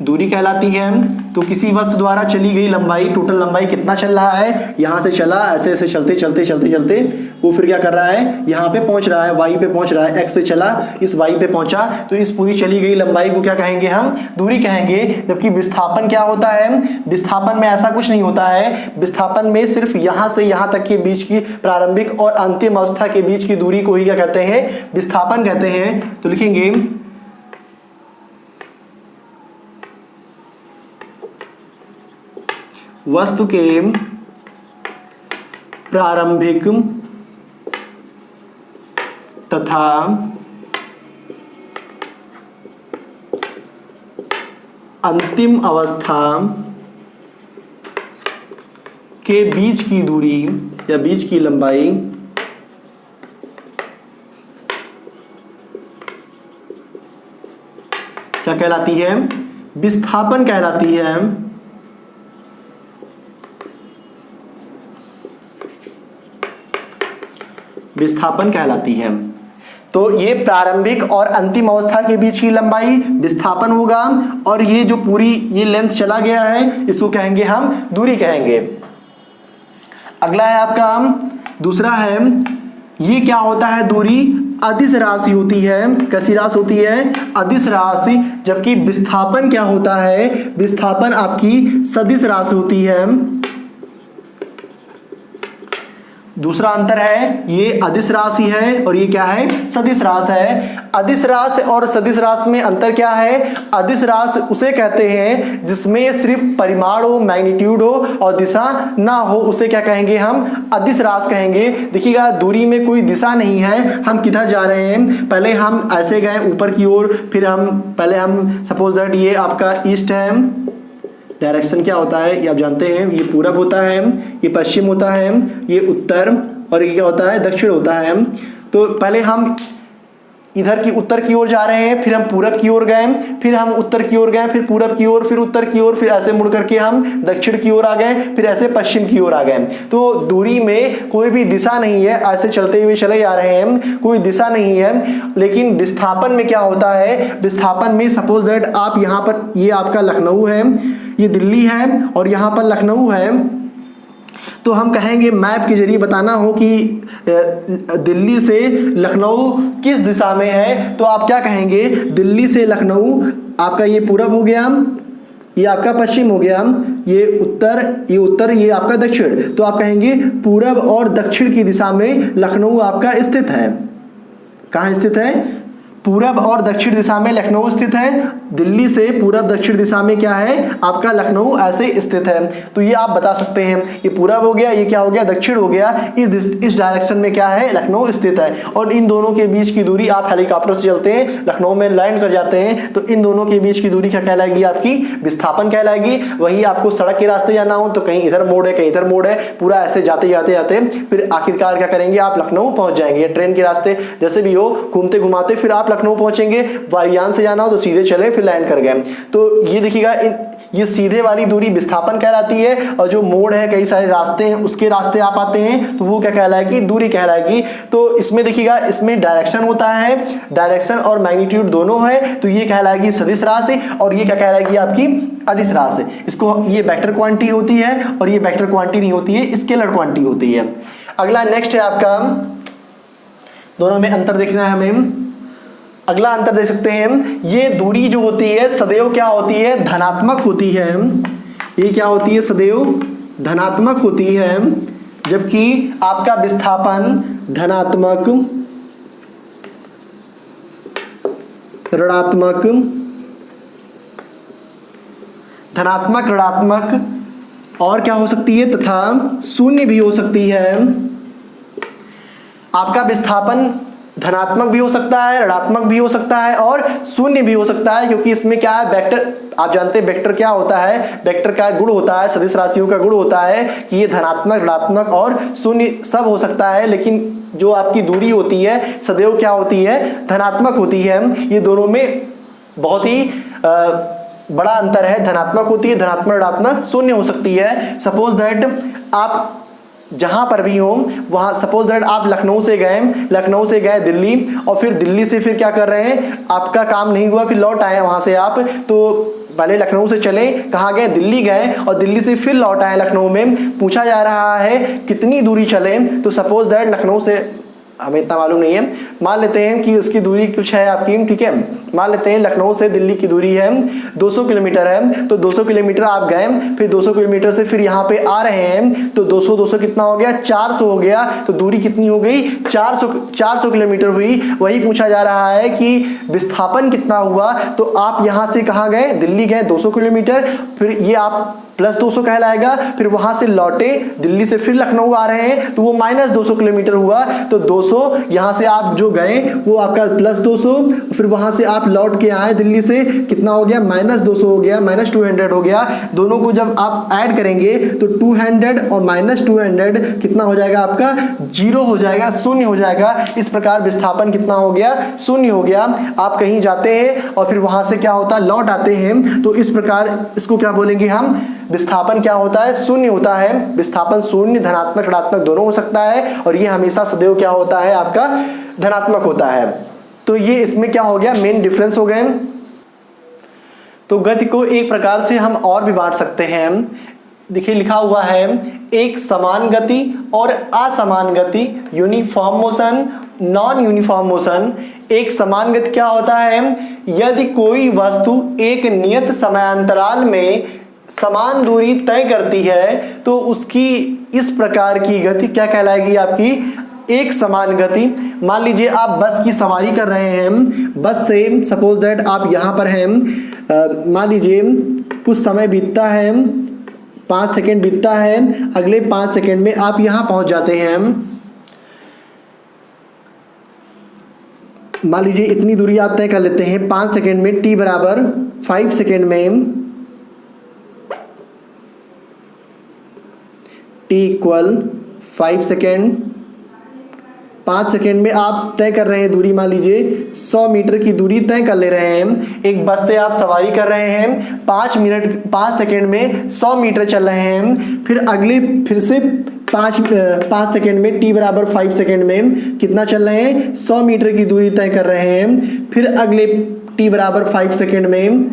दूरी कहलाती है। तो किसी वस्तु द्वारा चली गई लंबाई, टोटल लंबाई कितना चल रहा है, यहां से चला, ऐसे ऐसे चलते चलते चलते चलते वो फिर क्या कर रहा है, यहां पे पहुंच रहा है, वाई पे पहुंच रहा है, एक्स से चला, इस वाई पे पहुंचा। तो इस पूरी चली गई लंबाई को क्या कहेंगे हम, दूरी कहेंगे। जबकि विस्थापन क्या होता है, विस्थापन में ऐसा कुछ नहीं होता है। विस्थापन में सिर्फ यहां से यहां तक के बीच की प्रारंभिक और अंतिम अवस्था के बीच की दूरी को ही क्या कहते हैं, विस्थापन कहते हैं। तो लिखेंगे वस्तु के प्रारंभिक तथा अंतिम अवस्था के बीच की दूरी या बीच की लंबाई क्या कहलाती है, विस्थापन कहलाती है। विस्थापन कहलाती है। तो ये प्रारंभिक और अंतिम अवस्था के बीच की लंबाई विस्थापन होगा, और ये जो पूरी ये लेंथ चला गया है इसको कहेंगे हम दूरी कहेंगे। अगला है आपका दूसरा है, ये क्या होता है, दूरी अदिश राशि होती है। कैसी राशि होती है, अदिश राशि। जबकि विस्थापन क्या होता है, विस्थापन आपकी सदिश राशि होती है। दूसरा अंतर है, ये अदिश राशि है और ये क्या है, सदिश राशि है। अदिश राशि और सदिश राशि में अंतर क्या है, अदिश राशि उसे कहते हैं जिसमें सिर्फ परिमाण हो, मैग्नीट्यूड हो और दिशा ना हो, उसे क्या कहेंगे हम, अदिश राशि कहेंगे। देखिएगा दूरी में कोई दिशा नहीं है, हम किधर जा रहे हैं, पहले हम ऐसे गए ऊपर की ओर, फिर पहले हम सपोज दैट ये आपका ईस्ट है, डायरेक्शन क्या होता है ये आप जानते हैं, ये पूरब होता है, ये पश्चिम होता है, ये उत्तर, और ये क्या होता है, दक्षिण होता है। तो पहले हम इधर की उत्तर की ओर जा रहे हैं, फिर हम पूरब की ओर गए, फिर हम उत्तर की ओर गए, फिर पूरब की ओर, फिर उत्तर की ओर, फिर ऐसे मुड़ करके हम दक्षिण की ओर आ गए, फिर ऐसे पश्चिम की ओर आ गए। तो दूरी में कोई भी दिशा नहीं है, ऐसे चलते हुए चले जा रहे हैं, कोई दिशा नहीं है। लेकिन विस्थापन में क्या होता है, विस्थापन में सपोज दैट आप यहाँ पर, ये आपका लखनऊ है, ये दिल्ली है और यहाँ पर लखनऊ है, तो हम कहेंगे मैप के जरिए बताना हो कि दिल्ली से लखनऊ किस दिशा में है, तो आप क्या कहेंगे, दिल्ली से लखनऊ आपका ये पूरब हो गया, ये आपका पश्चिम हो गया, ये उत्तर, ये आपका दक्षिण। तो आप कहेंगे पूरब और दक्षिण की दिशा में लखनऊ आपका स्थित है। कहाँ स्थित है, पूरब और दक्षिण दिशा में लखनऊ स्थित है। दिल्ली से पूरब दक्षिण दिशा में क्या है आपका लखनऊ ऐसे स्थित है। तो ये आप बता सकते हैं, ये पूरब हो गया, ये क्या हो गया दक्षिण हो गया, इस डायरेक्शन में क्या है लखनऊ स्थित है। और इन दोनों के बीच की दूरी, आप हेलीकॉप्टर से चलते हैं लखनऊ में लैंड कर जाते हैं, तो इन दोनों के बीच की दूरी क्या कहलाएगी आपकी विस्थापन कहलाएगी। वही आपको सड़क के रास्ते जाना हो तो कहीं इधर मोड़ है कहीं इधर मोड़ है, पूरा ऐसे जाते जाते जाते फिर आखिरकार क्या करेंगे आप लखनऊ पहुंच जाएंगे। ट्रेन के रास्ते जैसे भी हो घूमते घुमाते फिर आप लखनऊ पहुंचेंगे। वायुयान से जाना हो तो सीधे चले फिर लैंड कर गए। तो ये देखिएगा ये सीधे वाली दूरी विस्थापन कहलाती है, और जो मोड़ है कई सारे रास्ते हैं उसके रास्ते आप आते हैं तो वो क्या कहलाएगी दूरी कहलाएगी। तो इसमें देखिएगा इसमें डायरेक्शन होता है, डायरेक्शन और मैग्नीट्यूड दोनों है, तो ये कहलाएगी सदिश राशि और ये क्या कहलाएगी आपकी अदिश राशि। इसको ये वेक्टर क्वांटिटी होती है और ये वेक्टर क्वांटिटी नहीं होती है, स्केलर क्वांटिटी होती है। अगला नेक्स्ट है आपका, दोनों में अंतर देखना है हमें। अगला अंतर देख सकते हैं, ये दूरी जो होती है सदैव क्या होती है धनात्मक होती है। ये क्या होती है सदैव धनात्मक होती है, जबकि आपका विस्थापन धनात्मक, ऋणात्मक, धनात्मक, ऋणात्मक और क्या हो सकती है तथा शून्य भी हो सकती है। आपका विस्थापन धनात्मक भी हो सकता है, ऋणात्मक भी हो सकता है और शून्य भी हो सकता है, क्योंकि इसमें क्या है वेक्टर, आप जानते हैं वेक्टर क्या होता है, वेक्टर का गुण होता है, सदिश राशियों का गुण होता है कि ये धनात्मक, ऋणात्मक और शून्य सब हो सकता है, लेकिन जो आपकी दूरी होती है सदैव क्या होती है धनात्मक होती है। ये दोनों में बहुत ही बड़ा अंतर है, धनात्मक होती है, धनात्मक ऋणात्मक शून्य हो सकती है। सपोज दैट आप जहां पर भी हो वहां, सपोज दैट आप लखनऊ से गए दिल्ली और फिर दिल्ली से फिर क्या कर रहे हैं आपका काम नहीं हुआ फिर लौट आए वहां से आप, तो पहले लखनऊ से चले कहाँ गए दिल्ली गए और दिल्ली से फिर लौट आए लखनऊ में। पूछा जा रहा है कितनी दूरी चले, तो सपोज दैट लखनऊ से हमें इतना मालूम नहीं है, मान लेते हैं कि उसकी दूरी कुछ है आपकी, ठीक है, मान लेते हैं लखनऊ से दिल्ली की दूरी है 200 किलोमीटर है, तो 200 किलोमीटर आप गए, फिर 200 किलोमीटर से फिर यहाँ पे आ रहे हैं, तो 200 कितना हो गया 400 हो गया, तो दूरी कितनी हो गई 400 किलोमीटर हुई। वही पूछा जा रहा है कि विस्थापन कितना हुआ, तो आप यहाँ से कहाँ गए दिल्ली गए 200 किलोमीटर, फिर ये आप प्लस 200 कहलाएगा, फिर वहां से लौटे दिल्ली से फिर लखनऊ आ रहे हैं तो वो माइनस 200 किलोमीटर हुआ, तो 200 यहां से आप जो गए वो आपका प्लस 200, फिर वहां से आप लौट के आए दिल्ली से कितना हो गया माइनस 200 हो गया, माइनस 200 हो गया। दोनों को जब आप ऐड करेंगे तो 200 और माइनस 200 कितना हो जाएगा आपका 0 हो जाएगा, शून्य हो जाएगा। इस प्रकार विस्थापन कितना हो गया शून्य हो गया। आप कहीं जाते हैं और फिर वहां से क्या होता है लौट आते हैं, तो इस प्रकार इसको क्या बोलेंगे हम विस्थापन क्या होता है शून्य होता है। विस्थापन शून्य धनात्मक ऋणात्मक दोनों हो सकता है और ये हमेशा सदैव क्या होता है आपका धनात्मक होता है। तो ये इसमें क्या हो गया मेन डिफरेंस हो गए। तो गति को एक प्रकार से हम और भी बांट सकते हैं। देखिए लिखा हुआ है एक समान गति और असमान गति, uniform motion, non uniform motion. एक समान गति क्या होता है, यदि कोई वस्तु एक नियत समयांतराल में समान दूरी तय करती है तो उसकी इस प्रकार की गति क्या कहलाएगी आपकी एक समान गति। मान लीजिए आप बस की सवारी कर रहे हैं, बस से सपोज दैट आप यहाँ पर हैं, मान लीजिए कुछ समय बीतता है 5 सेकेंड बीतता है, अगले 5 सेकेंड में आप यहाँ पहुँच जाते हैं। मान लीजिए इतनी दूरी आप तय कर लेते हैं 5 सेकेंड में, t बराबर 5 सेकेंड में, t इक्वल 5 सेकेंड। 5 सेकेंड में आप तय कर रहे हैं दूरी, मान लीजिए 100 मीटर की दूरी तय कर ले रहे हैं। एक बस से आप सवारी कर रहे हैं, 5 सेकेंड में 100 मीटर चल रहे हैं, फिर से 5 सेकेंड में t बराबर 5 सेकेंड में कितना चल रहे हैं 100 मीटर की दूरी तय कर रहे हैं। फिर अगले t बराबर 5 सेकेंड में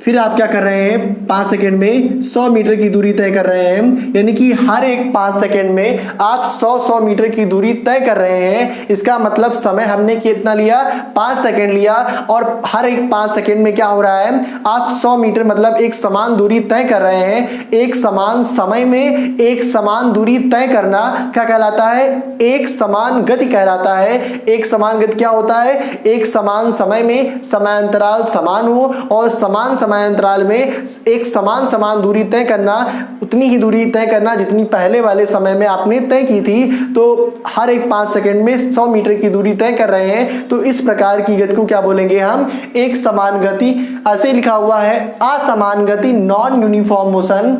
फिर आप क्या कर रहे हैं, 5 सेकंड में 100 मीटर की दूरी तय कर रहे हैं, यानी कि हर एक 5 सेकंड में आप 100 मीटर की दूरी तय कर रहे हैं। इसका मतलब समय हमने कितना लिया, 5 सेकंड लिया, और हर एक 5 सेकंड में क्या हो रहा है, आप 100 मीटर मतलब एक समान दूरी तय कर रहे हैं। एक समान समय में एक समान दूरी तय करना क्या कहलाता है, एक समान गति कहलाता है। एक समान गति क्या होता है, एक समान समय में समयांतराल समान हो और समान समयांतराल में एक समान दूरी तय करना, उतनी ही दूरी तय करना जितनी पहले वाले समय में आपने तय की थी। तो हर एक 5 सेकंड में 100 मीटर की दूरी तय कर रहे हैं, तो इस प्रकार की गति को क्या बोलेंगे हम, एक समान गति। ऐसे लिखा हुआ है असमान गति, नॉन यूनिफॉर्म मोशन।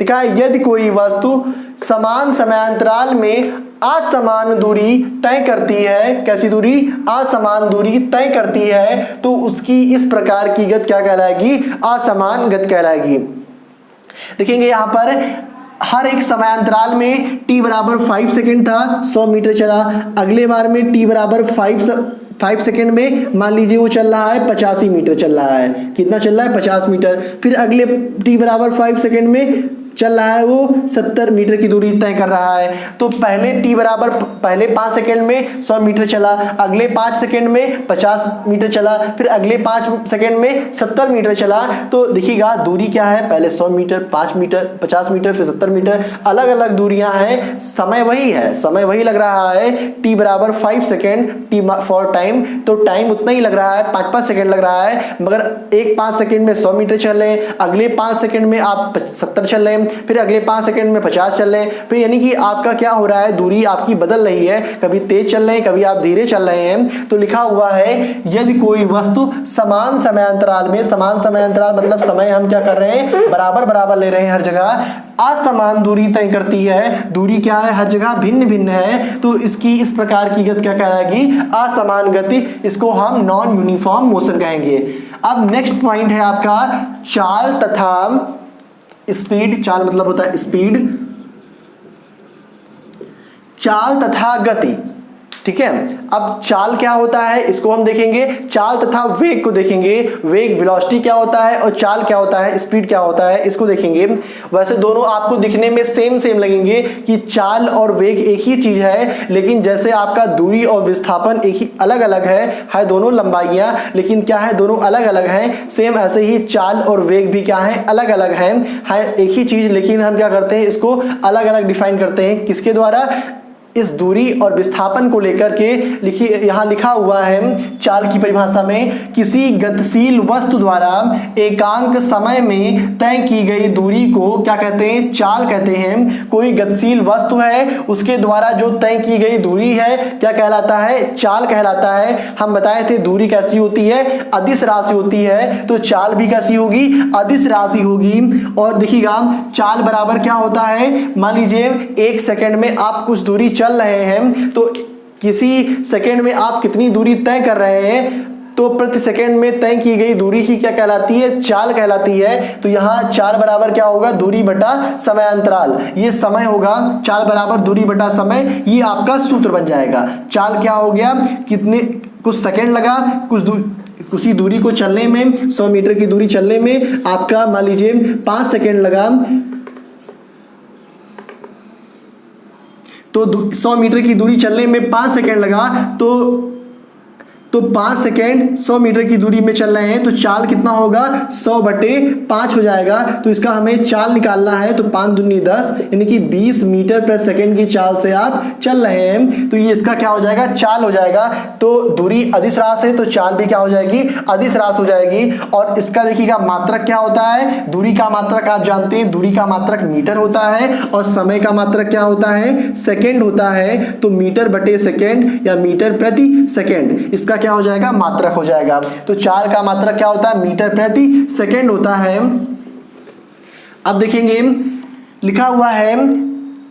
लिखा है यदि कोई वस्तु समान समयांतराल में असमान दूरी तय करती है, कैसी दूरी, असमान दूरी तय करती है, तो उसकी इस प्रकार की गति क्या कहलाएगी, असमान गति कहलाएगी। देखेंगे यहां पर हर एक समयांतराल में t बराबर 5 सेकंड था, 100 मीटर चला। अगले बार में t बराबर 5 सेकंड में मान लीजिए वो चल रहा है 85 मीटर चल रहा है, कितना चल रहा है, 50 मीटर। फिर अगले t बराबर 5 सेकंड में चल रहा है वो 70 मीटर की दूरी तय कर रहा है। तो पहले t बराबर पहले 5 सेकंड में 100 मीटर चला, अगले 5 सेकंड में 50 मीटर चला, फिर अगले 5 सेकंड में 70 मीटर चला। तो देखिएगा दूरी क्या है, पहले 100 मीटर, 5 मीटर, 50 मीटर, फिर 70 मीटर, अलग अलग दूरियां हैं, समय वही है, समय वही लग रहा है। t बराबर 5 सेकंड, t फॉर टाइम, तो टाइम उतना ही लग रहा है, 5 सेकंड लग रहा है, मगर एक 5 सेकंड में 100 मीटर चल रहे हैं, अगले 5 सेकंड में आप 70 चल रहे हैं, फिर अगले 5 सेकंड में 50 चल रहे हैं। फिर यानी कि आपका क्या हो रहा है, दूरी आपकी बदल रही है, कभी तेज चल रहे हैं, कभी आप धीरे चल रहे हैं। तो लिखा हुआ है यदि कोई वस्तु समान समयांतराल में, समान समयांतराल मतलब समय हम क्या कर रहे हैं, बराबर बराबर ले रहे हैं हर जगह, असमान दूरी तय करती है। दूरी क्या है, हर जगह भिन्न भिन्न है, तो इसकी इस प्रकार की गति क्या कहलाएगी, असमान गति। इसको हम नॉन यूनिफॉर्म मोशन कहेंगे। अब नेक्स्ट पॉइंट है आपका चाल तथा स्पीड। चाल मतलब होता है स्पीड, चाल तथा गति, ठीक है। अब चाल क्या होता है इसको हम देखेंगे, चाल तथा वेग को देखेंगे। वेग वेलोसिटी क्या होता है और चाल क्या होता है, स्पीड क्या होता है, इसको देखेंगे। वैसे दोनों आपको दिखने में सेम लगेंगे कि चाल और वेग एक ही चीज है, लेकिन जैसे आपका दूरी और विस्थापन एक ही अलग अलग है दोनों लंबाइयां, लेकिन क्या है दोनों अलग अलग हैं। सेम ऐसे ही चाल और वेग भी क्या है, अलग अलग है एक ही चीज, लेकिन हम क्या करते हैं इसको अलग अलग डिफाइन करते हैं, किसके द्वारा, इस दूरी और विस्थापन को लेकर के। लिखिए यहां लिखा हुआ है चाल की परिभाषा में, किसी गतिशील वस्तु द्वारा एकांक समय में तय की गई दूरी को क्या कहते हैं, चाल कहते हैं। कोई गतिशील वस्तु है उसके द्वारा जो तय की गई दूरी है क्या कहलाता है, चाल कहलाता है। हम बताए थे दूरी कैसी होती है, अदिश राशि होती है, तो चाल भी कैसी होगी, अदिश राशि होगी। और देखिएगा चाल बराबर क्या होता है, मान लीजिए 1 सेकंड में आप कुछ दूरी चल रहे हैं, तो किसी सेकंड में आप कितनी दूरी तय कर रहे हैं, तो प्रति सेकंड में तय की गई दूरी ही क्या कहलाती है, चाल कहलाती है। तो यहां चाल बराबर क्या होगा, दूरी बटा समयांतराल, ये समय होगा, चाल बराबर दूरी बटा समय, ये आपका सूत्र बन जाएगा। चाल क्या हो गया, कितने कुछ सेकंड लगा उसी दूरी को चलने में, 100 मीटर की दूरी चलने में आपका मान लीजिए 5 सेकंड लगा, तो 100 मीटर की दूरी चलने में 5 सेकंड लगा, तो 5 सेकंड 100 मीटर की दूरी में चल रहे हैं, तो चाल कितना होगा, 100/5 हो जाएगा। तो इसका हमें चाल निकालना है, तो 5 दूनी 10 यानी कि 20 मीटर प्रति सेकंड की चाल से आप चल रहे हैं, तो ये इसका क्या हो जाएगा, चाल हो जाएगा। तो दूरी अदिश राशि है, तो चाल भी क्या हो जाएगी, अदिश राशि हो जाएगी। और इसका देखिएगा मात्रक क्या होता है, दूरी का मात्रक आप जानते हैं, दूरी का मात्रक मीटर होता है, और समय का मात्रक क्या होता है, सेकंड होता है। तो मीटर बटे सेकंड या मीटर प्रति सेकंड, इसका क्या हो जाएगा, मात्रक हो जाएगा। तो चाल का मात्रक क्या होता है, मीटर प्रति सेकंड होता है। अब देखेंगे लिखा हुआ है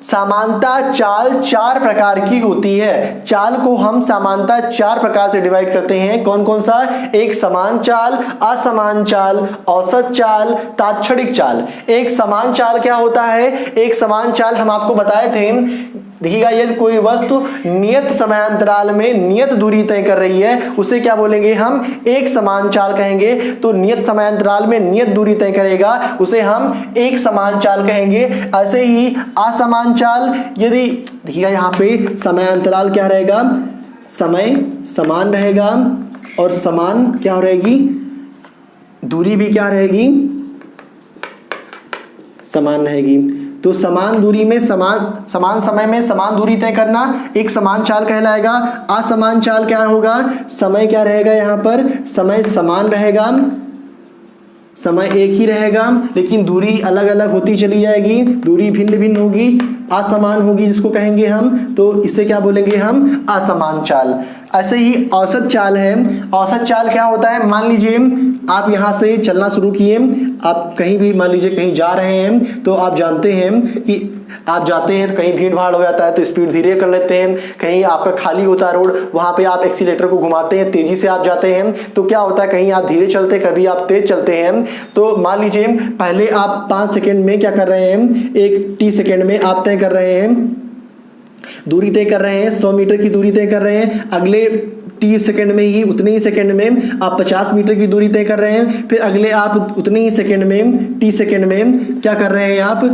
समानता चाल 4 प्रकार की होती है। चाल को हम समानता 4 प्रकार से डिवाइड करते हैं। कौन कौन सा, एक समान चाल, असमान चाल, औसत चाल, तात्क्षणिक चाल। एक समान चाल क्या होता है, एक समान चाल हम आपको बताए थे देखिएगा यदि कोई वस्तु नियत समयांतराल में नियत दूरी तय कर रही है उसे क्या बोलेंगे हम, एक समान चाल कहेंगे। तो नियत समयांतराल में नियत दूरी तय करेगा उसे हम एक समान चाल कहेंगे। ऐसे ही असमान चाल, यदि देखिएगा यहाँ पे समयांतराल क्या रहेगा, समय समान रहेगा और समान क्या रहेगी, दूरी भी क्या रहेगी, समान रहेगी। तो समान दूरी में समान समय में समान दूरी तय करना एक समान चाल कहलाएगा। असमान चाल क्या होगा, समय क्या रहेगा, यहाँ पर समय समान रहेगा, समय एक ही रहेगा लेकिन दूरी अलग अलग होती चली जाएगी, दूरी भिन्न भिन्न होगी, असमान होगी जिसको कहेंगे हम, तो इसे क्या बोलेंगे हम, असमान चाल। ऐसे ही औसत चाल है। औसत चाल क्या होता है, मान लीजिए आप यहाँ से चलना शुरू किए, आप कहीं भी मान लीजिए कहीं जा रहे हैं तो आप जानते हैं कि आप जाते हैं तो कहीं भीड़ भाड़ हो जाता है तो स्पीड धीरे कर लेते हैं, कहीं आपका खाली होता है रोड वहां पे आप एक्सीलेटर को घुमाते हैं, तेजी से आप जाते हैं तो क्या होता है, कहीं आप धीरे चलते कभी आप तेज चलते हैं। तो मान लीजिए पहले आप 5 सेकंड में क्या कर रहे हैं, एक टी सेकंड में आप तय कर रहे हैं, दूरी तय कर रहे हैं, 100 मीटर की दूरी तय कर रहे हैं। अगले टी सेकंड में ही उतने ही सेकंड में आप 50 मीटर की दूरी तय कर रहे हैं। फिर अगले आप उतने ही सेकंड में, टी सेकंड में क्या कर रहे हैं आप,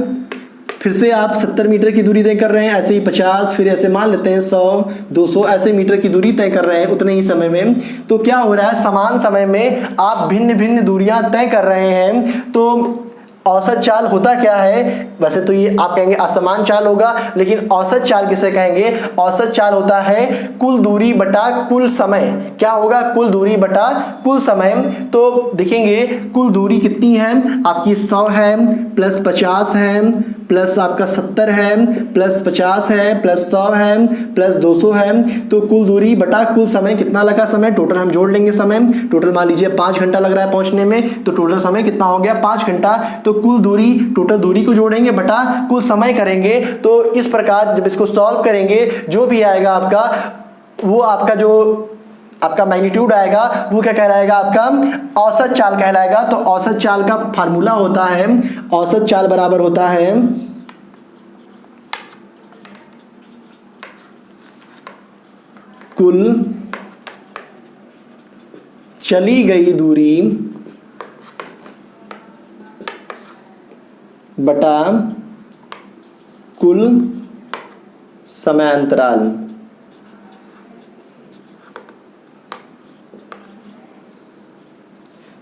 फिर से आप 70 मीटर की दूरी तय कर रहे हैं। ऐसे ही 50, फिर ऐसे मान लेते हैं 100 200 ऐसे मीटर की दूरी तय कर रहे हैं उतने ही समय में। तो क्या हो रहा है, समान समय में आप भिन्न भिन्न दूरियां तय कर रहे हैं। तो औसत चाल होता क्या है, वैसे तो ये आप कहेंगे असमान चाल होगा, लेकिन औसत चाल किसे कहेंगे, औसत चाल होता है कुल दूरी बटा कुल समय। क्या होगा, कुल दूरी बटा कुल समय। तो देखेंगे कुल दूरी कितनी है आपकी, 100 है प्लस 50 है प्लस आपका 70 है प्लस 50 है प्लस 100 है प्लस 200 है। तो कुल दूरी बटा कुल समय कितना लगा, समय टोटल हम जोड़ लेंगे, समय टोटल मान लीजिए 5 घंटा लग रहा है पहुंचने में, तो टोटल समय कितना हो गया 5 घंटा। तो कुल दूरी, टोटल दूरी को जोड़ेंगे बटा कुल समय करेंगे। तो इस प्रकार जब इसको सॉल्व करेंगे जो भी आएगा आपका, वो आपका जो आपका मैग्नीट्यूड आएगा वो क्या कहलाएगा, आपका औसत चाल कहलाएगा। तो औसत चाल का फार्मूला होता है, औसत चाल बराबर होता है कुल चली गई दूरी बटा कुल समयांतराल।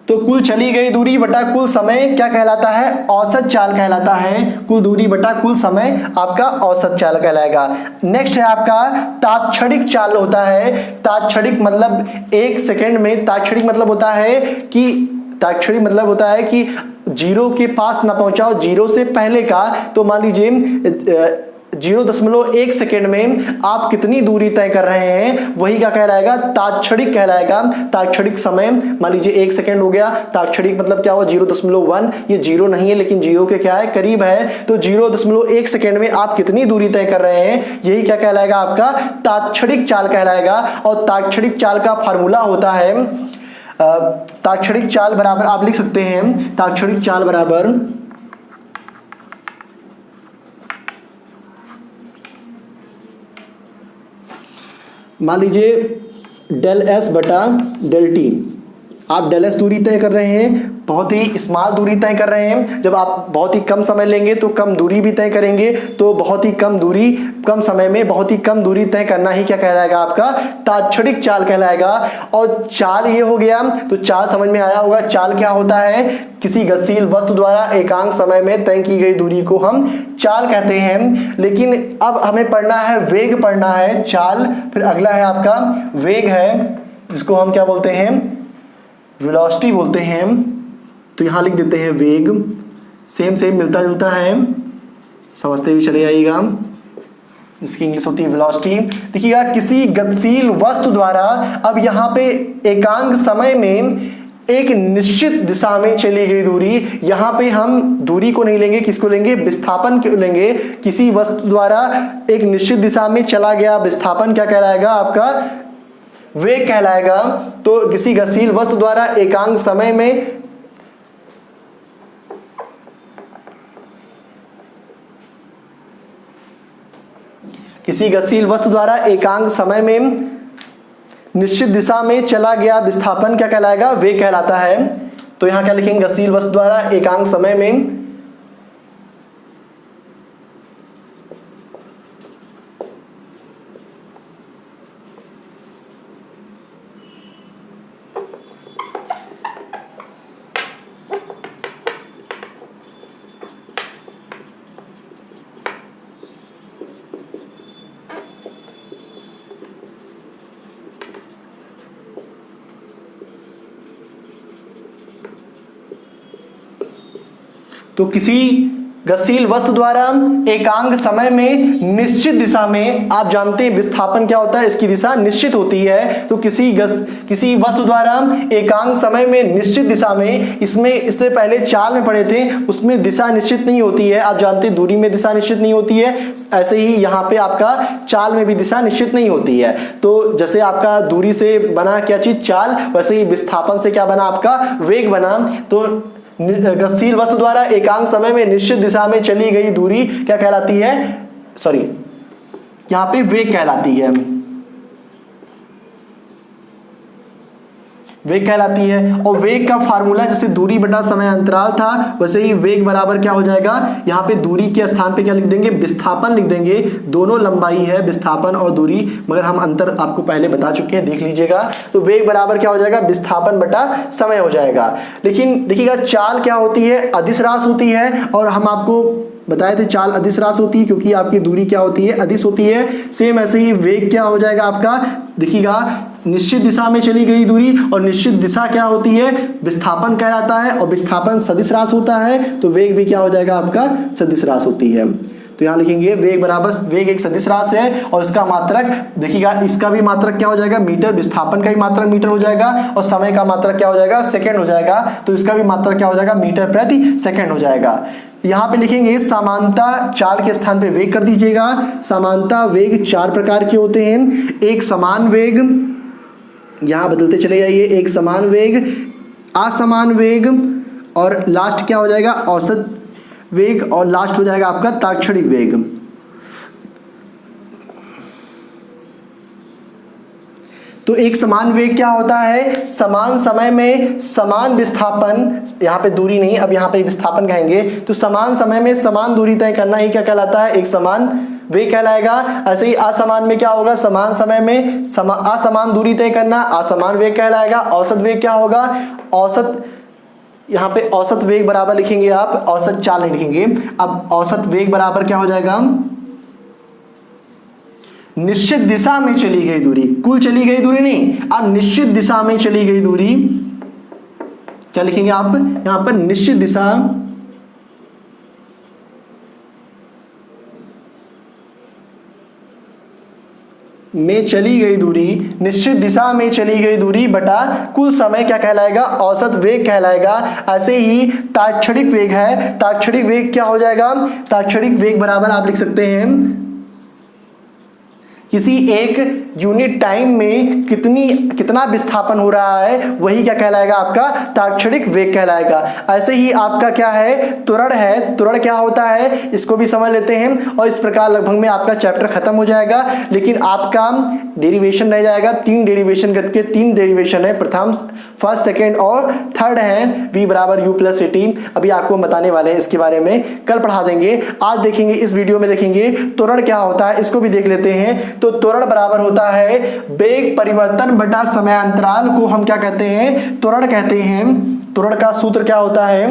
तो कुल चली गई दूरी बटा कुल समय क्या कहलाता है, औसत चाल कहलाता है। कुल दूरी बटा कुल समय आपका औसत चाल कहलाएगा। नेक्स्ट है आपका तात्क्षणिक चाल होता है। तात्क्षणिक मतलब एक सेकंड में, तात्क्षणिक मतलब होता है कि, तात्क्षणिक मतलब होता है कि जीरो के पास ना पहुंचाओ, जीरो से पहले का। तो मान लीजिए 0.1 सेकेंड में आप कितनी दूरी तय कर रहे हैं, वही क्या कहलाएगा, तात्क्षणिक कहलाएगा। तात्क्षणिक समय मान लीजिए 1 सेकेंड हो गया, तात्क्षणिक मतलब क्या हुआ 0.1, ये जीरो नहीं है लेकिन जीरो के क्या है, करीब है। तो 0.1 सेकेंड में आप कितनी दूरी तय कर रहे हैं, यही क्या कहलाएगा, आपका तात्क्षणिक चाल कहलाएगा। और तात्क्षणिक चाल का फार्मूला होता है, तात्क्षणिक चाल बराबर आप लिख सकते हैं, तात्क्षणिक चाल बराबर मान लीजिए डेल एस बटा डेल टी। आप डेल एस दूरी तय कर रहे हैं, बहुत ही स्मॉल दूरी तय कर रहे हैं। जब आप बहुत ही कम समय लेंगे तो कम दूरी भी तय करेंगे। तो बहुत ही कम दूरी, कम समय में बहुत ही कम दूरी तय करना ही क्या कहलाएगा, आपका तात्क्षणिक चाल कहलाएगा। और चाल ये हो गया, तो चाल समझ में आया होगा। चाल क्या होता है, किसी गतिशील वस्तु द्वारा एकांक समय में तय की गई दूरी को हम चाल कहते हैं। लेकिन अब हमें पढ़ना है वेग, पढ़ना है चाल, फिर अगला है आपका वेग है, जिसको हम क्या बोलते हैं, वेलोसिटी बोलते हैं। तो यहां लिख देते हैं वेग, सेम सेम मिलता जुलता है, समझते हुए चले आइएगा। इसकी इंग्लिश होती है वेलोसिटी। देखिएगा किसी गतिशील वस्तु द्वारा, अब यहाँ पे एकांक समय में एक निश्चित दिशा में चली गई दूरी, यहां पे हम दूरी को नहीं लेंगे, किसको लेंगे, विस्थापन को लेंगे। किसी वस्तु द्वारा एक निश्चित दिशा में चला गया विस्थापन क्या कहलाएगा, आपका वेग कहलाएगा। तो किसी गतिशील वस्तु द्वारा एकांक समय में किसी गतिशील वस्तु द्वारा एकांक समय में निश्चित दिशा में चला गया विस्थापन क्या कहलाएगा? वेग कहलाता है। तो यहां क्या लिखेंगे? गतिशील वस्तु द्वारा एकांक समय में तो किसी गतिशील वस्तु द्वारा एकांक समय में निश्चित दिशा में, आप जानते हैं विस्थापन क्या होता है, इसकी दिशा निश्चित होती है। तो किसी वस्तु द्वारा एकांक समय में निश्चित दिशा में, इससे पहले चाल में पढ़े थे, उसमें दिशा निश्चित नहीं होती है। आप जानते हैं दूरी में दिशा निश्चित नहीं होती है, ऐसे ही यहाँ पे आपका चाल में भी दिशा निश्चित नहीं होती है। तो जैसे आपका दूरी से बना क्या चीज? चाल, वैसे ही विस्थापन से क्या बना? आपका वेग बना। तो गतिशील वस्तु द्वारा एकांक समय में निश्चित दिशा में चली गई दूरी क्या कहलाती है? सॉरी, यहां पे वेग कहलाती है। वेग कहलाती है। और वेग का फार्मूला जैसे दूरी बटा समय अंतराल था, वैसे ही वेग बराबर क्या हो जाएगा? यहाँ पे दूरी के स्थान पे क्या लिख देंगे? विस्थापन लिख देंगे। दोनों लंबाई है, विस्थापन और दूरी, मगर हम अंतर आपको पहले बता चुके हैं, देख लीजिएगा। तो वेग बराबर क्या हो जाएगा? विस्थापन बटा समय हो जाएगा। लेकिन देखिएगा चाल क्या होती है? अदिश राशि होती है। और हम आपको बताए थे चाल अदिश राशि होती है क्योंकि आपकी दूरी क्या होती है? अदिश होती है। सेम ऐसे ही वेग क्या हो जाएगा आपका? देखिएगा निश्चित दिशा में चली गई दूरी, और निश्चित दिशा क्या होती है? विस्थापन कहलाता है। और विस्थापन सदिश राशि होता है, तो वेग भी क्या हो जाएगा आपका? सदिश राशि होती है। तो यहां लिखेंगे वेग बराबर, वेग एक सदिश राशि है और इसका मात्रक देखिएगा, इसका भी मात्रक क्या हो जाएगा? मीटर। विस्थापन का भी मात्रक मीटर हो जाएगा और समय का मात्रक क्या हो जाएगा? सेकंड हो जाएगा। तो इसका भी मात्रक क्या हो जाएगा? मीटर प्रति सेकंड हो जाएगा। यहां पे लिखेंगे समानता चाल के स्थान पे वेग कर दीजिएगा। समानता वेग 4 प्रकार के होते हैं। एक समान वेग, यहां बदलते चले जाइए, एक समान वेग, असमान वेग, और लास्ट क्या हो जाएगा? औसत वेग, और लास्ट हो जाएगा आपका ताक्षणिक वेग। तो एक समान वेग क्या होता है? समान समय में समान विस्थापन, यहाँ पे दूरी नहीं, अब यहाँ पे विस्थापन कहेंगे। तो समान समय में समान दूरी तय करना ही क्या कहलाता है? एक समान वेग कहलाएगा। ऐसे ही असमान में क्या होगा? समान समय में असमान दूरी तय करना असमान वेग कहलाएगा। औसत वेग क्या होगा? औसत, यहाँ पे औसत वेग बराबर लिखेंगे आप, औसत चाल नहीं लिखेंगे। अब औसत वेग बराबर क्या हो जाएगा? निश्चित दिशा में चली गई दूरी, कुल चली गई दूरी नहीं, अब निश्चित दिशा में चली गई दूरी क्या लिखेंगे आप? यहां पर निश्चित दिशा में चली गई दूरी, निश्चित दिशा में चली गई दूरी बटा कुल समय क्या कहलाएगा? औसत वेग कहलाएगा। ऐसे ही ताक्षणिक वेग है, ताक्षणिक वेग क्या हो जाएगा? ताक्षणिक वेग बराबर आप लिख सकते हैं किसी एक यूनिट टाइम में कितना विस्थापन हो रहा है, वही क्या कहलाएगा? आपका ताक्षणिक वेग कहलाएगा। ऐसे ही आपका क्या है? त्वरण है। त्वरण क्या होता है? इसको भी समझ लेते हैं। और इस प्रकार लगभग में आपका चैप्टर खत्म हो जाएगा। लेकिन आपका डेरिवेशन रह जाएगा। 3 डेरिवेशन गति के 3 डेरिवेशन है, प्रथम, फर्स्ट, सेकेंड और थर्ड है। v बराबर u प्लस टी। अभी आपको बताने वाले हैं इसके बारे में, कल पढ़ा देंगे। आज देखेंगे, इस वीडियो में देखेंगे त्वरण क्या होता है, इसको भी देख लेते हैं। तो त्वरण बराबर होता है वेग परिवर्तन बटा समय अंतराल को हम क्या कहते हैं? त्वरण कहते हैं। त्वरण का सूत्र क्या होता है?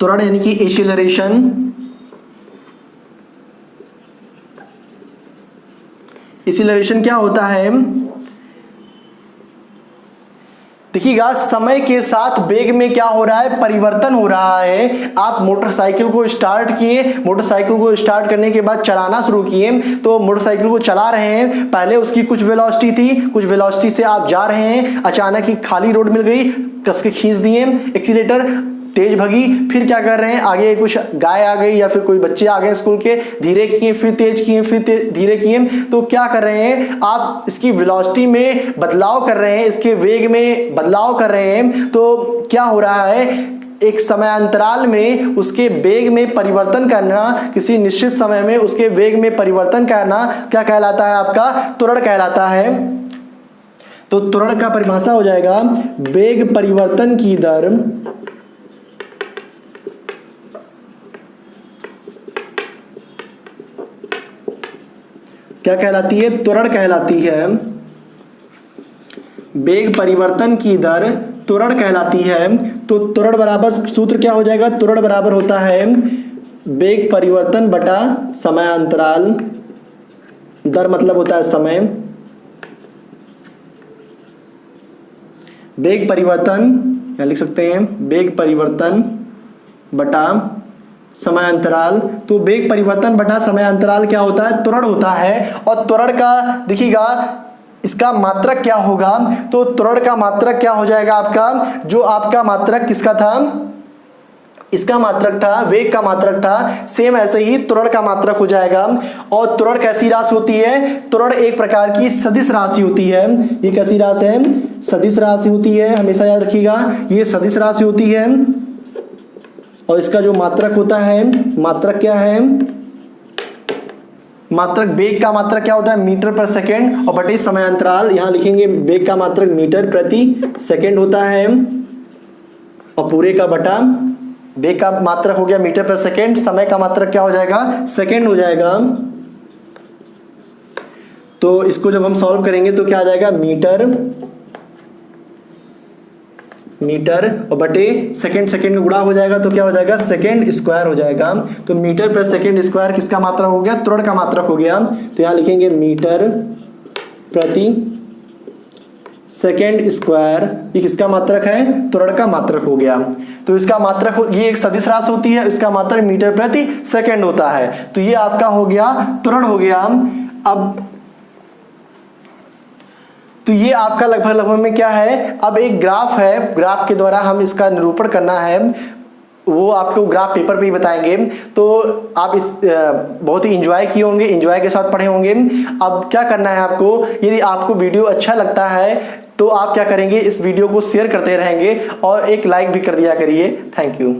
त्वरण यानी कि एक्सीलरेशन। एक्सीलरेशन क्या होता है? देखिएगा समय के साथ वेग में क्या हो रहा है? परिवर्तन हो रहा है। आप मोटरसाइकिल को स्टार्ट किए, मोटरसाइकिल को स्टार्ट करने के बाद चलाना शुरू किए, तो मोटरसाइकिल को चला रहे हैं, पहले उसकी कुछ वेलोसिटी थी, कुछ वेलोसिटी से आप जा रहे हैं, अचानक ही खाली रोड मिल गई, कस के खींच दिए एक्सीलेटर, तेज भगी, फिर क्या कर रहे हैं? आगे कुछ गाय आ गई या फिर कोई बच्चे आ गए स्कूल के, धीरे किए, फिर तेज किए, फिर धीरे किए। तो क्या कर रहे हैं आप? इसकी वेलोसिटी में बदलाव कर रहे हैं, इसके वेग में बदलाव कर रहे हैं। तो क्या हो रहा है? एक समयांतराल में उसके वेग में परिवर्तन करना, किसी निश्चित समय में उसके वेग में परिवर्तन करना क्या कहलाता है? आपका त्वरण कहलाता है। तो त्वरण का परिभाषा हो जाएगा वेग परिवर्तन की दर क्या कहलाती है? त्वरण कहलाती है। वेग परिवर्तन की दर त्वरण कहलाती है। तो त्वरण बराबर सूत्र क्या हो जाएगा? त्वरण बराबर होता है वेग परिवर्तन बटा समयांतराल। दर मतलब होता है समय। वेग परिवर्तन या लिख सकते हैं वेग परिवर्तन बटा समयांतराल। तो वेग परिवर्तन बटा समयांतराल क्या होता है? त्वरण होता है। और त्वरण का देखिएगा इसका मात्रक क्या होगा? तो त्वरण का मात्रक क्या हो जाएगा आपका? जो आपका मात्रक किसका था? इसका मात्रक था, वेग का मात्रक था, सेम ऐसे ही त्वरण का मात्रक हो जाएगा। और त्वरण कैसी राशि होती है? त्वरण एक प्रकार की सदिश राशि होती है। ये कैसी राशि है? सदिश राशि होती है, हमेशा याद रखिएगा ये सदिश राशि होती है। और इसका जो मात्रक होता है, मात्रक क्या है? मात्रक वेग का मात्रक क्या होता है? मीटर पर सेकेंड और बटे समयांतराल। यहां लिखेंगे वेग का मात्रक मीटर प्रति सेकेंड होता है और पूरे का बटा वेग का मात्रक हो गया मीटर पर सेकेंड, समय का मात्रक क्या हो जाएगा? सेकेंड हो जाएगा। तो इसको जब हम सॉल्व करेंगे तो क्या आ जाएगा? मीटर और बटे सेकेंड, सेकेंड का गुणा हो जाएगा तो क्या हो जाएगा? सेकेंड स्क्वायर हो जाएगा। तो मीटर पर सेकेंड स्क्वायर किसका मात्रक हो गया? त्वरण का मात्रक हो गया। तो यहां लिखेंगे मीटर प्रति सेकेंड स्क्वायर, ये किसका मात्रक है? त्वरण का मात्रक हो गया। तो इसका मात्रक ये एक सदिश राशि होती है, इसका मात्रक मीटर प्रति सेकेंड होता है। तो ये आपका हो गया त्वरण हो गया। अब तो ये आपका लगभग में क्या है? अब एक ग्राफ है, ग्राफ के द्वारा हम इसका निरूपण करना है, वो आपको ग्राफ पेपर पे ही बताएंगे। तो आप इस बहुत ही एंजॉय किए होंगे, एंजॉय के साथ पढ़े होंगे। अब क्या करना है आपको? यदि आपको वीडियो अच्छा लगता है तो आप क्या करेंगे? इस वीडियो को शेयर करते रहेंगे और एक लाइक भी कर दिया करिए। Thank you.